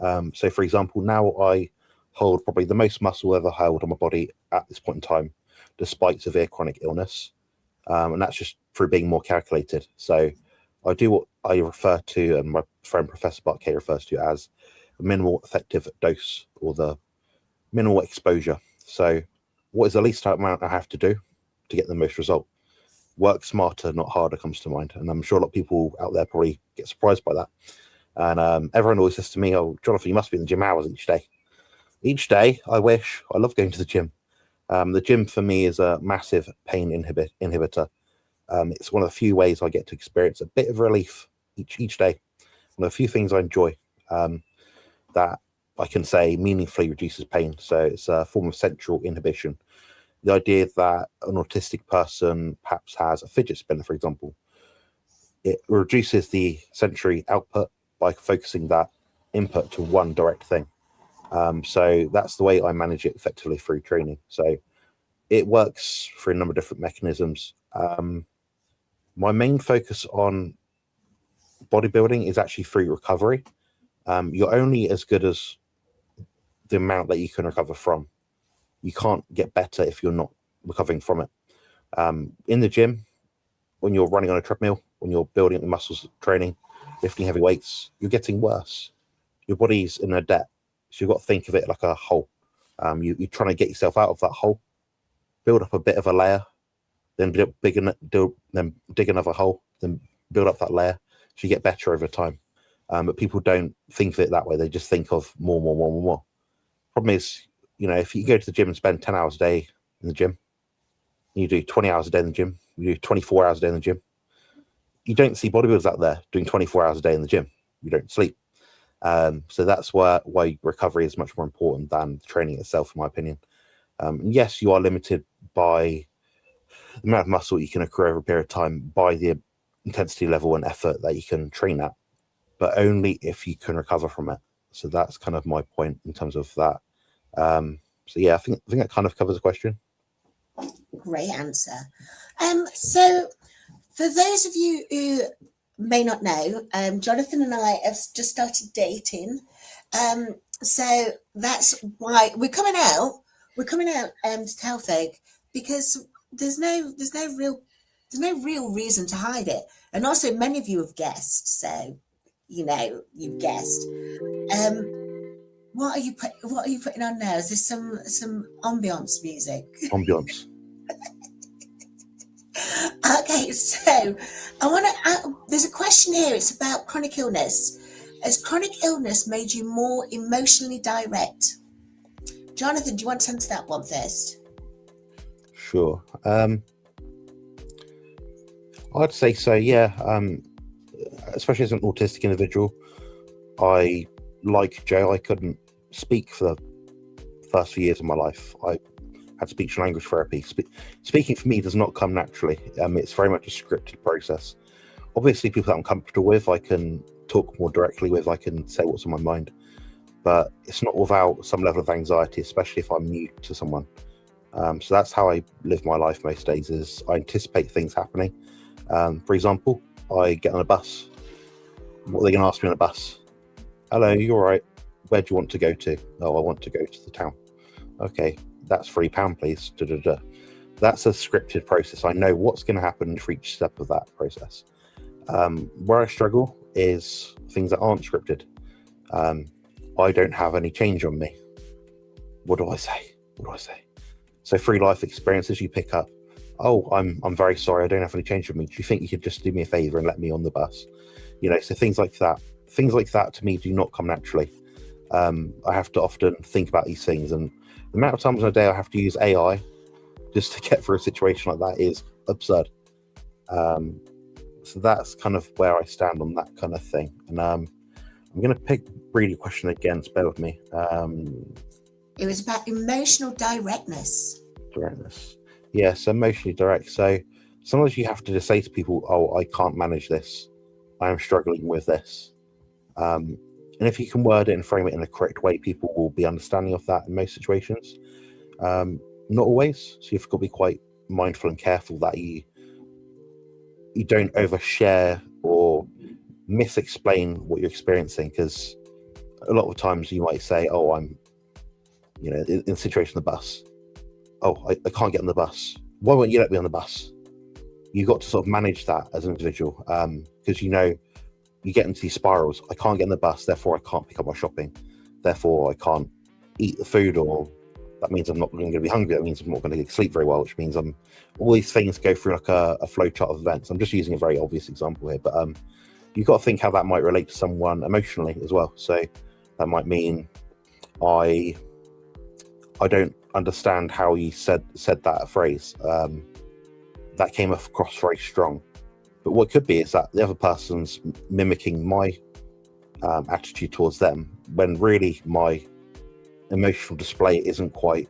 So, for example, now I hold probably the most muscle ever held on my body at this point in time, despite severe chronic illness. And that's just through being more calculated. So I do what I refer to, and my friend Professor Bart K refers to as a minimal effective dose, or the minimal exposure. So what is the least amount I have to do to get the most result? Work smarter, not harder, comes to mind. And I'm sure a lot of people out there probably get surprised by that. And everyone always says to me, "Oh, Jonathan, you must be in the gym hours each day." Each day, I wish. I love going to the gym. The gym for me is a massive pain inhibitor. It's one of the few ways I get to experience a bit of relief each day. One of the few things I enjoy that I can say meaningfully reduces pain. So it's a form of central inhibition. The idea that an autistic person perhaps has a fidget spinner, for example, it reduces the sensory output by focusing that input to one direct thing. So that's the way I manage it effectively through training. So it works through a number of different mechanisms. My main focus on bodybuilding is actually through recovery. You're only as good as the amount that you can recover from. You can't get better if you're not recovering from it. In the gym, when you're running on a treadmill, when you're building up your muscles, training, lifting heavy weights, you're getting worse. Your body's in a debt. So you've got to think of it like a hole. You're trying to get yourself out of that hole, build up a bit of a layer, then dig another hole, then build up that layer. So you get better over time. But people don't think of it that way. They just think of more. Problem is, if you go to the gym and spend 10 hours a day in the gym, you do 20 hours a day in the gym, you do 24 hours a day in the gym, you don't see bodybuilders out there doing 24 hours a day in the gym. You don't sleep. So that's why recovery is much more important than the training itself, in my opinion. Yes, you are limited by the amount of muscle you can accrue over a period of time, by the intensity level and effort that you can train at, but only if you can recover from it. So that's kind of my point in terms of that. So yeah, I think that kind of covers the question. Great answer. So for those of you who may not know, Jonathan and I have just started dating. So that's why we're coming out to tell folk, because there's no real reason to hide it. And also many of you have guessed, so you've guessed. What are you putting on now? Is this some ambiance music? Ambiance. Okay, so I want to. There's a question here. It's about chronic illness. Has chronic illness made you more emotionally direct? Jonathan, do you want to answer that one first? Sure. I'd say so. Yeah. Especially as an autistic individual, like Joe, I couldn't speak for the first few years of my life. I had speech and language therapy. Speaking for me does not come naturally. It's very much a scripted process. Obviously, people that I'm comfortable with, I can talk more directly with. I can say what's on my mind, but it's not without some level of anxiety, especially if I'm new to someone. So that's how I live my life most days. Is I anticipate things happening. For example, I get on a bus. What are they going to ask me on a bus? Hello, you all right? Where do you want to go to? Oh, I want to go to the town. Okay, that's £3, please. Da-da-da. That's a scripted process. I know what's going to happen for each step of that process. Where I struggle is things that aren't scripted. I don't have any change on me. What do I say? So through life experiences, you pick up, oh, I'm very sorry, I don't have any change on me. Do you think you could just do me a favor and let me on the bus? So things like that to me do not come naturally. I have to often think about these things, and the amount of times in a day I have to use AI just to get through a situation like that is absurd. So that's kind of where I stand on that kind of thing. And I'm going to read your question again, bear with me. It was about emotional directness. Yeah, so emotionally direct. So sometimes you have to just say to people, oh, I can't manage this. I am struggling with this. And if you can word it and frame it in a correct way, people will be understanding of that in most situations. Not always. So you've got to be quite mindful and careful that you don't overshare or misexplain what you're experiencing, because a lot of times you might say, oh, I'm in the situation of the bus. Oh, I can't get on the bus. Why won't you let me on the bus? You've got to sort of manage that as an individual, because you get into these spirals. I can't get on the bus, therefore I can't pick up my shopping. Therefore I can't eat the food, or that means I'm not going to be hungry. That means I'm not going to sleep very well, which means all these things go through like a flow chart of events. I'm just using a very obvious example here, but you've got to think how that might relate to someone emotionally as well. So that might mean I don't understand how you said that phrase. That came across very strong. But what could be is that the other person's mimicking my attitude towards them, when really my emotional display isn't quite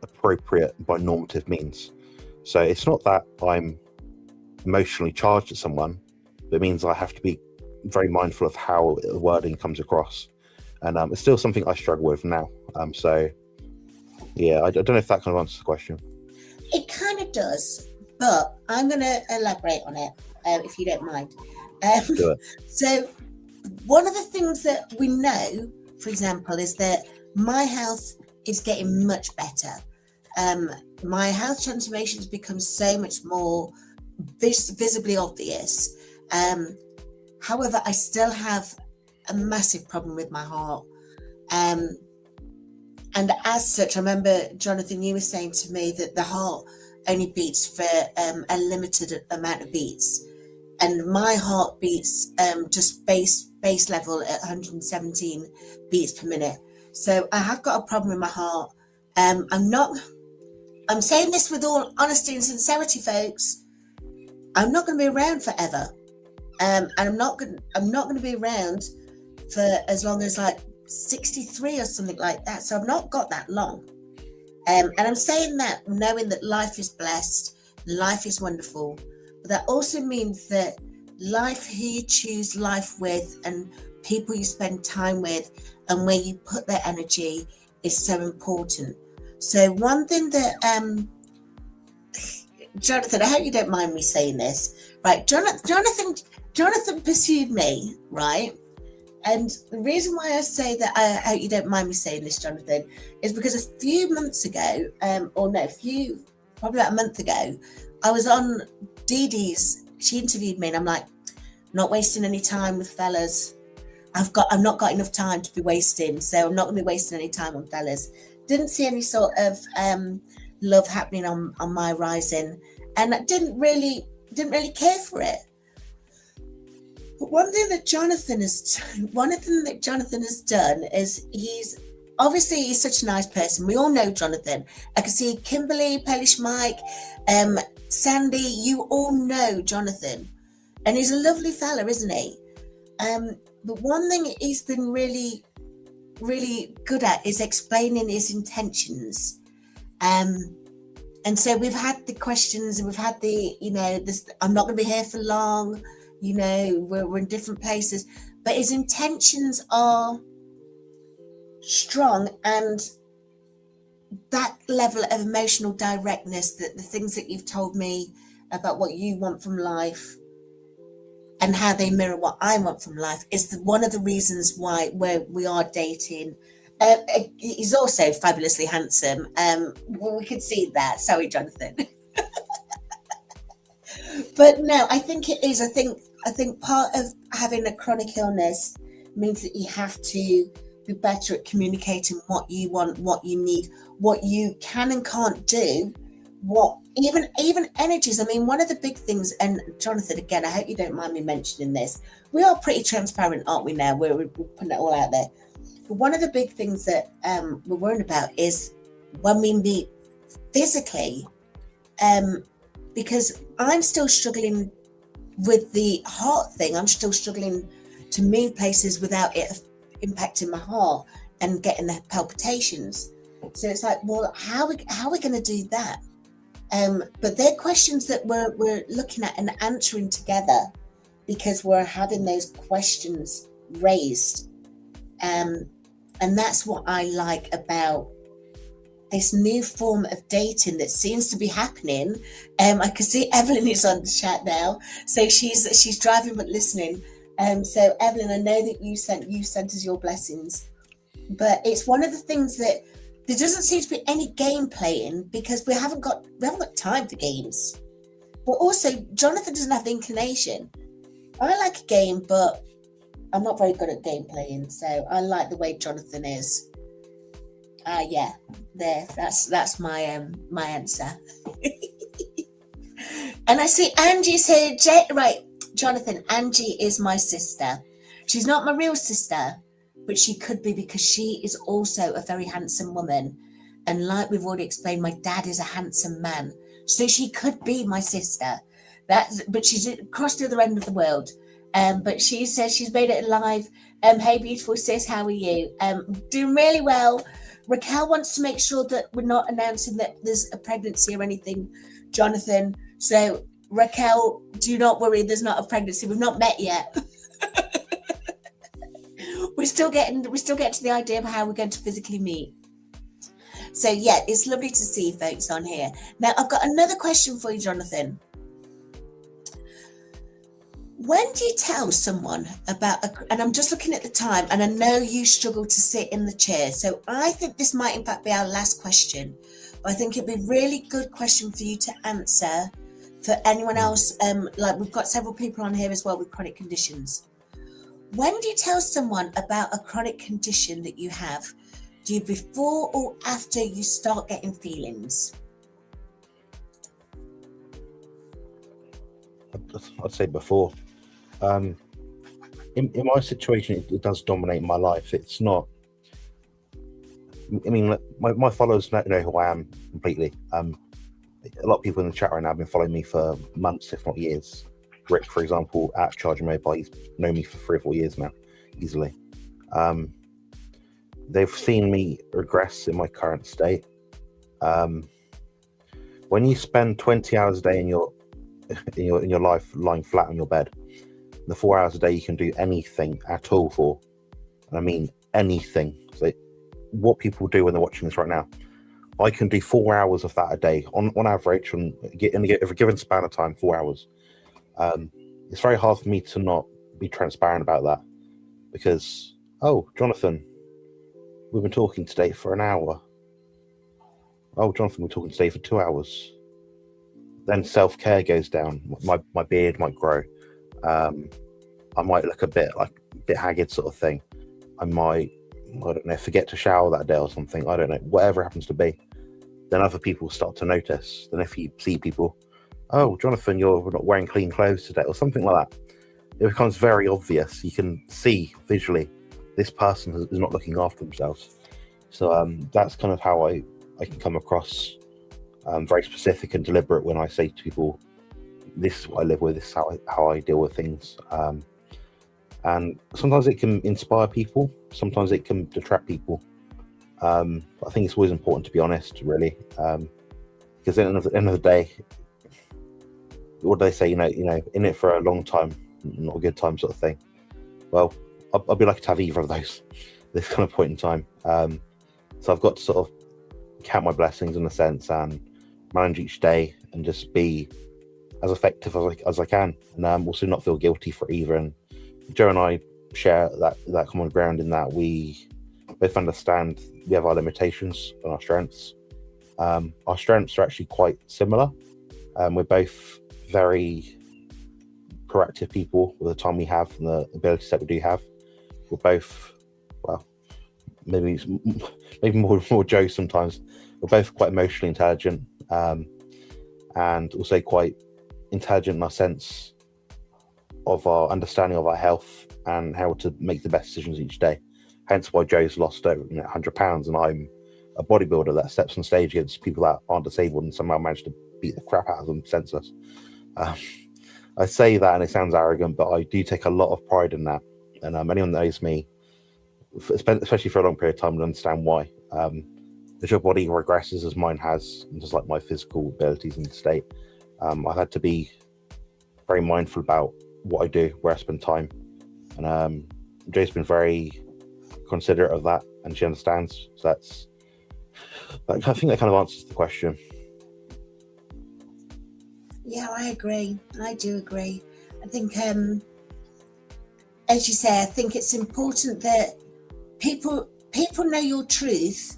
appropriate by normative means. So it's not that I'm emotionally charged at someone, but it means I have to be very mindful of how the wording comes across. And it's still something I struggle with now. So yeah, I don't know if that kind of answers the question. It kind of does, but I'm going to elaborate on it, if you don't mind. Do it. So one of the things that we know, for example, is that my health is getting much better. My health transformation has become so much more visibly obvious. However, I still have a massive problem with my heart. And as such, I remember, Jonathan, you were saying to me that the heart only beats for a limited amount of beats. And my heart beats just base level at 117 beats per minute. So I have got a problem with my heart. I'm saying this with all honesty and sincerity, folks. I'm not going to be around forever. And I'm not going to be around for as long as like 63 or something like that. So I've not got that long. And I'm saying that knowing that life is blessed, life is wonderful. But that also means that life who you choose life with and people you spend time with and where you put their energy is so important. So one thing that, Jonathan, I hope you don't mind me saying this, right? Jonathan pursued me, right? And the reason why I say that, I hope you don't mind me saying this, Jonathan, is because a few months ago, probably about a month ago, I was on Dee Dee's, she interviewed me and I'm like, not wasting any time with fellas. I've not got enough time to be wasting, so I'm not going to be wasting any time on fellas. Didn't see any sort of love happening on my rising, and I didn't really care for it. But one thing that Jonathan has done is he's such a nice person. We all know Jonathan. I can see Kimberly, Pellish Mike, Sandy, you all know Jonathan. And he's a lovely fella, isn't he? But one thing he's been really, really good at is explaining his intentions. And so we've had the questions and we've had this, I'm not going to be here for long, we're in different places, but his intentions are strong, and that level of emotional directness, that the things that you've told me about what you want from life and how they mirror what I want from life is one of the reasons why we are dating. He's also fabulously handsome. We could see that. Sorry, Jonathan. But no, I think it is. I think part of having a chronic illness means that you have to be better at communicating what you want, what you need, what you can and can't do, what even energies. I mean, one of the big things, and Jonathan, again, I hope you don't mind me mentioning this, we are pretty transparent, aren't we, now? We're putting it all out there. But one of the big things that we're worrying about is when we meet physically, because I'm still struggling with the heart thing. I'm still struggling to move places without it impacting my heart and getting the palpitations. So it's like, well, how are we going to do that? But they're questions that we're looking at and answering together, because we're having those questions raised. And that's what I like about this new form of dating that seems to be happening. I can see Evelyn is on the chat now, so she's driving but listening. So Evelyn, I know that you sent us your blessings, but it's one of the things that there doesn't seem to be any game playing, because we haven't got time for games. But also, Jonathan doesn't have the inclination. I like a game, but I'm not very good at game playing, so I like the way Jonathan is. Yeah, that's my answer. And I see Angie's here. Right, Jonathan, Angie is my sister. She's not my real sister, but she could be, because she is also a very handsome woman. And like we've already explained, my dad is a handsome man. So she could be my sister. But she's across the other end of the world. But she says she's made it alive. Hey, beautiful sis, how are you? Doing really well. Raquel wants to make sure that we're not announcing that there's a pregnancy or anything, Jonathan. So Raquel, do not worry, there's not a pregnancy. We've not met yet. We're still getting to the idea of how we're going to physically meet. So yeah, it's lovely to see folks on here. Now I've got another question for you, Jonathan. When do you tell someone about and I'm just looking at the time, and I know you struggle to sit in the chair, so I think this might in fact be our last question, but I think it'd be a really good question for you to answer for anyone else. Like we've got several people on here as well with chronic conditions. When do you tell someone about a chronic condition that you have? Do you before or after you start getting feelings? I'd say before. In my situation, it does dominate my life. It's not. I mean, my followers know who I am completely. A lot of people in the chat right now have been following me for months, if not years. Rick, for example, at Charge Mobile, he's known me for 3 or 4 years now, easily. They've seen me regress in my current state. When you spend 20 hours a day in your life lying flat on your bed, the 4 hours a day you can do anything at all for, and I mean anything. So what people do when they're watching this right now, I can do 4 hours of that a day on average, in a given span of time, 4 hours. It's very hard for me to not be transparent about that, because, oh, Jonathan, we've been talking today for an hour. Oh, Jonathan, we're talking today for 2 hours. Then self-care goes down. My beard might grow. I might look a bit like bit haggard sort of thing, I might, I don't know, forget to shower that day or something. I don't know, whatever it happens to be. Then other people start to notice. Then if you see people, oh, Jonathan, you're not wearing clean clothes today, or something like that, it becomes very obvious. You can see visually this person is not looking after themselves. So that's kind of how I can come across very specific and deliberate when I say to people, this is what I live with, this is how I deal with things. And sometimes it can inspire people, sometimes it can detract people. I think it's always important to be honest, really, because at the end of the day, what do they say? You know, in it for a long time, not a good time, sort of thing. Well, I'll be lucky to have either of those, this kind of point in time. So I've got to sort of count my blessings in a sense and manage each day and just be as effective as I can, and also not feel guilty for either. And Joe and I share that common ground in that we both understand we have our limitations and our strengths. Our strengths are actually quite similar. We're both very proactive people with the time we have and the abilities that we do have. We're both, well, maybe more Joe sometimes. We're both quite emotionally intelligent, and also quite intelligent in our sense of our understanding of our health and how to make the best decisions each day. Hence why Joe's lost over 100 pounds, and I'm a bodybuilder that steps on stage against people that aren't disabled and somehow managed to beat the crap out of them senseless. I say that and it sounds arrogant, but I do take a lot of pride in that. And anyone that knows me, especially for a long period of time, will understand why. As your body regresses as mine has, and just like my physical abilities and state, I've had to be very mindful about what I do, where I spend time. And Joe's been very considerate of that, and she understands. So I think that kind of answers the question. Yeah, I agree. I do agree. I think, as you say, I think it's important that people know your truth.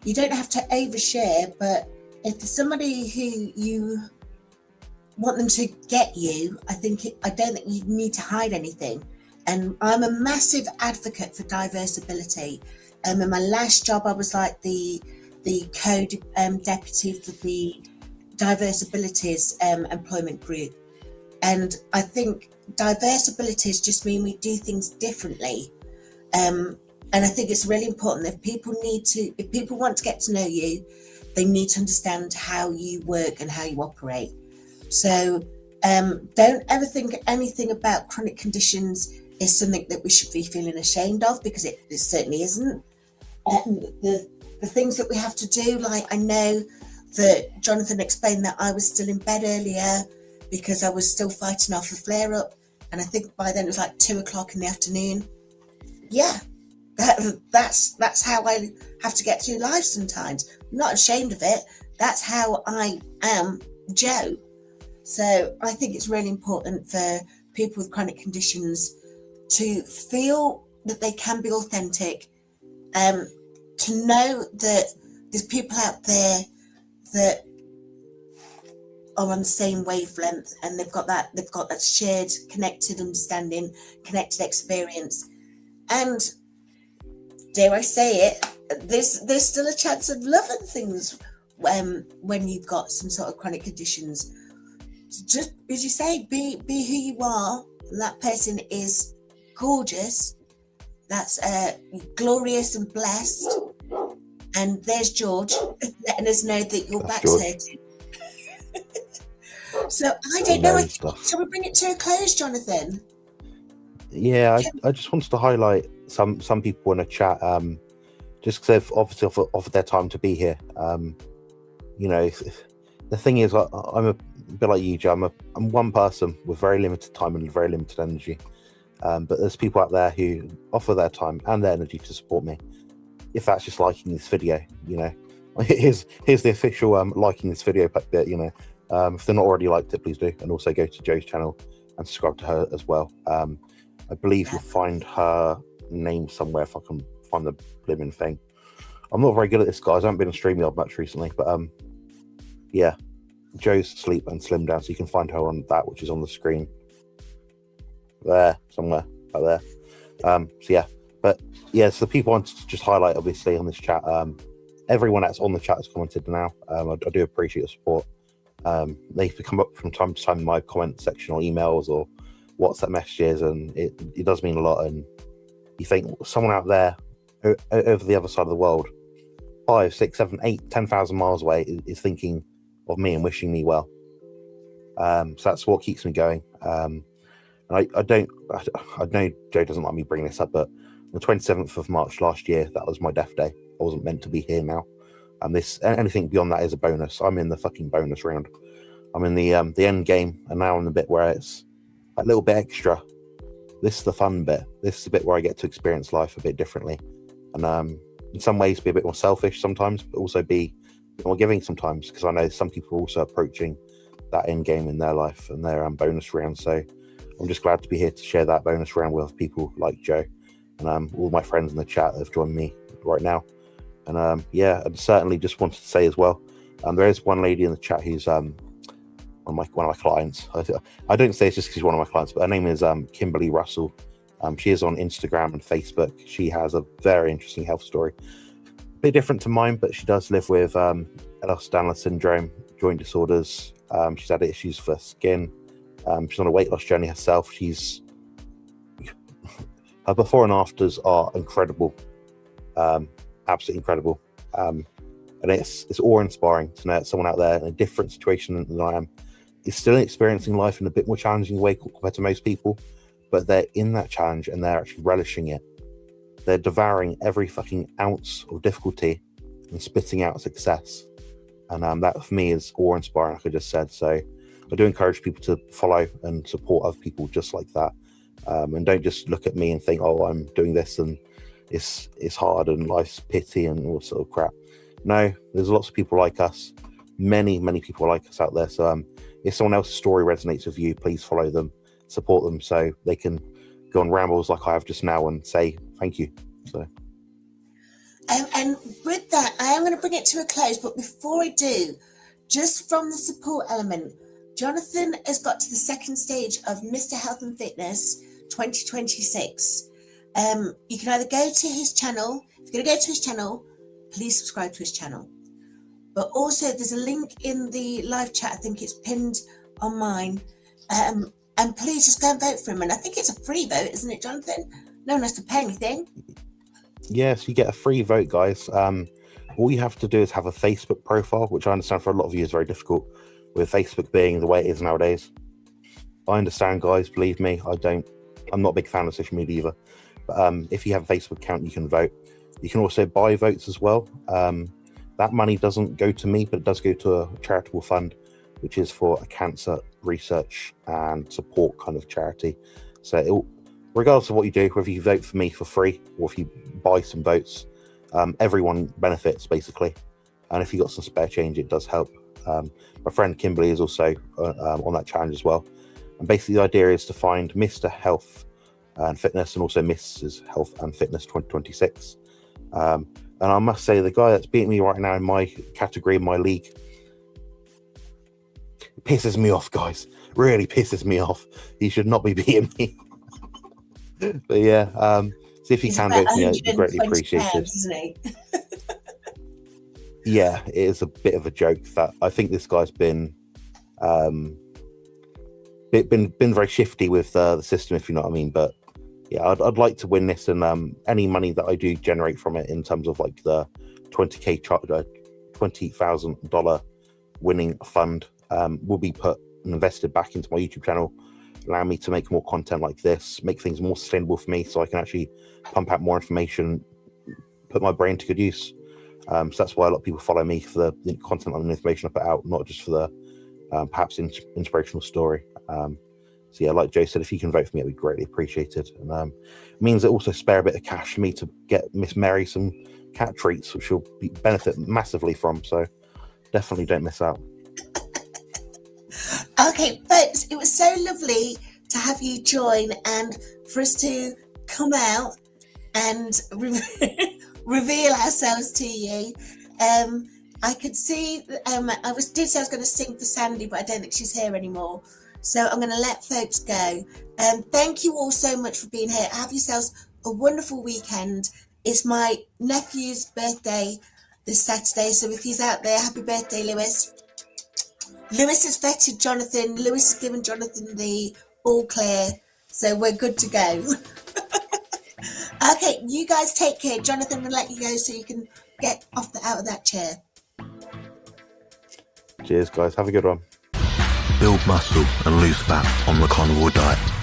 You don't have to overshare, but if there's somebody who you want them to get you, I don't think you need to hide anything. And I'm a massive advocate for diverse ability. In my last job, I was like the co-deputy for the diverse abilities employment group. And I think diverse abilities just mean we do things differently. And I think it's really important that if people want to get to know you, they need to understand how you work and how you operate. So don't ever think anything about chronic conditions is something that we should be feeling ashamed of, because it certainly isn't. The things that we have to do, like I know that Jonathan explained that I was still in bed earlier because I was still fighting off a flare-up, and I think by then it was like 2:00 in the afternoon. Yeah, that's how I have to get through life sometimes. I'm not ashamed of it. That's how I am, Joe. So I think it's really important for people with chronic conditions to feel that they can be authentic, to know that there's people out there that are on the same wavelength, and they've got that shared, connected understanding, connected experience. And dare I say it, there's still a chance of loving things when you've got some sort of chronic conditions. Just as you say, be who you are, and that person is gorgeous, that's glorious and blessed. And there's George letting us know that your back's hurting. So I don't know. Shall we bring it to a close, Jonathan? Yeah, I just wanted to highlight some people in the chat, just because they've obviously offered their time to be here. The thing is, I'm a bit like you, Joe. I'm one person with very limited time and very limited energy. But there's people out there who offer their time and their energy to support me. If that's just liking this video, here's the official liking this video bit. If they're not already liked it, please do, and also go to Joe's channel and subscribe to her as well. I believe you'll find her name somewhere if I can find the blimmin' thing. I'm not very good at this, guys. I haven't been on StreamYard much recently, but yeah, Joe's Sleep and Slim Down, so you can find her on that, which is on the screen there somewhere out there. So yeah, but yeah, so the people I wanted to just highlight, obviously, on this chat, everyone that's on the chat has commented now. I do appreciate your support. They come up from time to time in my comment section or emails or WhatsApp messages, and it does mean a lot. And you think someone out there over the other side of the world, 5, 6, 7, 8, 10,000 miles away, is thinking of me and wishing me well. So that's what keeps me going. And I know Joe doesn't like me bringing this up, but the 27th of March last year, that was my death day. I wasn't meant to be here now. And anything beyond that is a bonus. I'm in the fucking bonus round. I'm in the end game, and now I'm the bit where it's a little bit extra. This is the fun bit. This is the bit where I get to experience life a bit differently, and in some ways be a bit more selfish sometimes, but also be a bit more giving sometimes, because I know some people are also approaching that end game in their life and their bonus round. So I'm just glad to be here to share that bonus round with people like Joe and all my friends in the chat that have joined me right now. And yeah, and certainly just wanted to say as well, there is one lady in the chat who's one of my clients. I don't say it's just because she's one of my clients, but her name is Kimberly Russell. She is on Instagram and Facebook. She has a very interesting health story, a bit different to mine, but she does live with Ehlers-Danlos syndrome, joint disorders. She's had issues for skin. She's on a weight loss journey herself. Her before and afters are incredible, absolutely incredible. And it's awe-inspiring to know that someone out there in a different situation than I am is still experiencing life in a bit more challenging way compared to most people, but they're in that challenge and they're actually relishing it. They're devouring every fucking ounce of difficulty and spitting out success. And that for me is awe-inspiring, like I just said. So I do encourage people to follow and support other people just like that. And don't just look at me and think, oh, I'm doing this and it's hard and life's pity and all sort of crap. No, there's lots of people like us, many people like us out there. So if someone else's story resonates with you, please follow them, support them, so they can go on rambles like I have just now and say thank you. So and with that, I am going to bring it to a close, but before I do, just from the support element, Jonathan has got to the second stage of Mr. Health and Fitness 2026. You can either go to his channel. If you're going to go to his channel, please subscribe to his channel. But also there's a link in the live chat. I think it's pinned on mine. And please just go and vote for him. And I think it's a free vote, isn't it, Jonathan? No one has to pay anything. Yes, you get a free vote, guys. All you have to do is have a Facebook profile, which I understand for a lot of you is very difficult, with Facebook being the way it is nowadays. I understand, guys, believe me, I'm not a big fan of social media either. But if you have a Facebook account, you can vote. You can also buy votes as well. That money doesn't go to me, but it does go to a charitable fund, which is for a cancer research and support kind of charity. So regardless of what you do, whether you vote for me for free or if you buy some votes, everyone benefits basically. And if you got some spare change, it does help. My friend Kimberly is also on that challenge as well. And basically the idea is to find Mr. Health and Fitness and also Mrs. Health and Fitness 2026. And I must say, the guy that's beating me right now in my category, in my league, pisses me off, guys. Really pisses me off. He should not be beating me. But yeah, see if you can vote for me, it'd be greatly appreciated. Pounds, isn't he? Yeah, it is a bit of a joke that I think this guy's been very shifty with the system, if you know what I mean. But yeah, I'd like to win this, and any money that I do generate from it in terms of like the $20,000 winning fund will be put and invested back into my YouTube channel, allow me to make more content like this, make things more sustainable for me so I can actually pump out more information, put my brain to good use. So that's why a lot of people follow me, for the content and information I put out, not just for the perhaps inspirational story. So yeah, like Joe said, if you can vote for me, it'd be greatly appreciated. And it means it also spare a bit of cash for me to get Miss Mary some cat treats, which she'll benefit massively from. So definitely don't miss out. Okay, folks, it was so lovely to have you join and for us to come out and reveal ourselves to you. I could see, I did say I was going to sing for Sandy, but I don't think she's here anymore. So I'm going to let folks go. Thank you all so much for being here. Have yourselves a wonderful weekend. It's my nephew's birthday this Saturday, so if he's out there, happy birthday, Lewis. Lewis has vetted Jonathan. Lewis has given Jonathan the all clear, so we're good to go. Okay, you guys take care. Jonathan will let you go so you can get out of that chair. Cheers, guys. Have a good one. Build muscle and lose fat on the carnivore diet.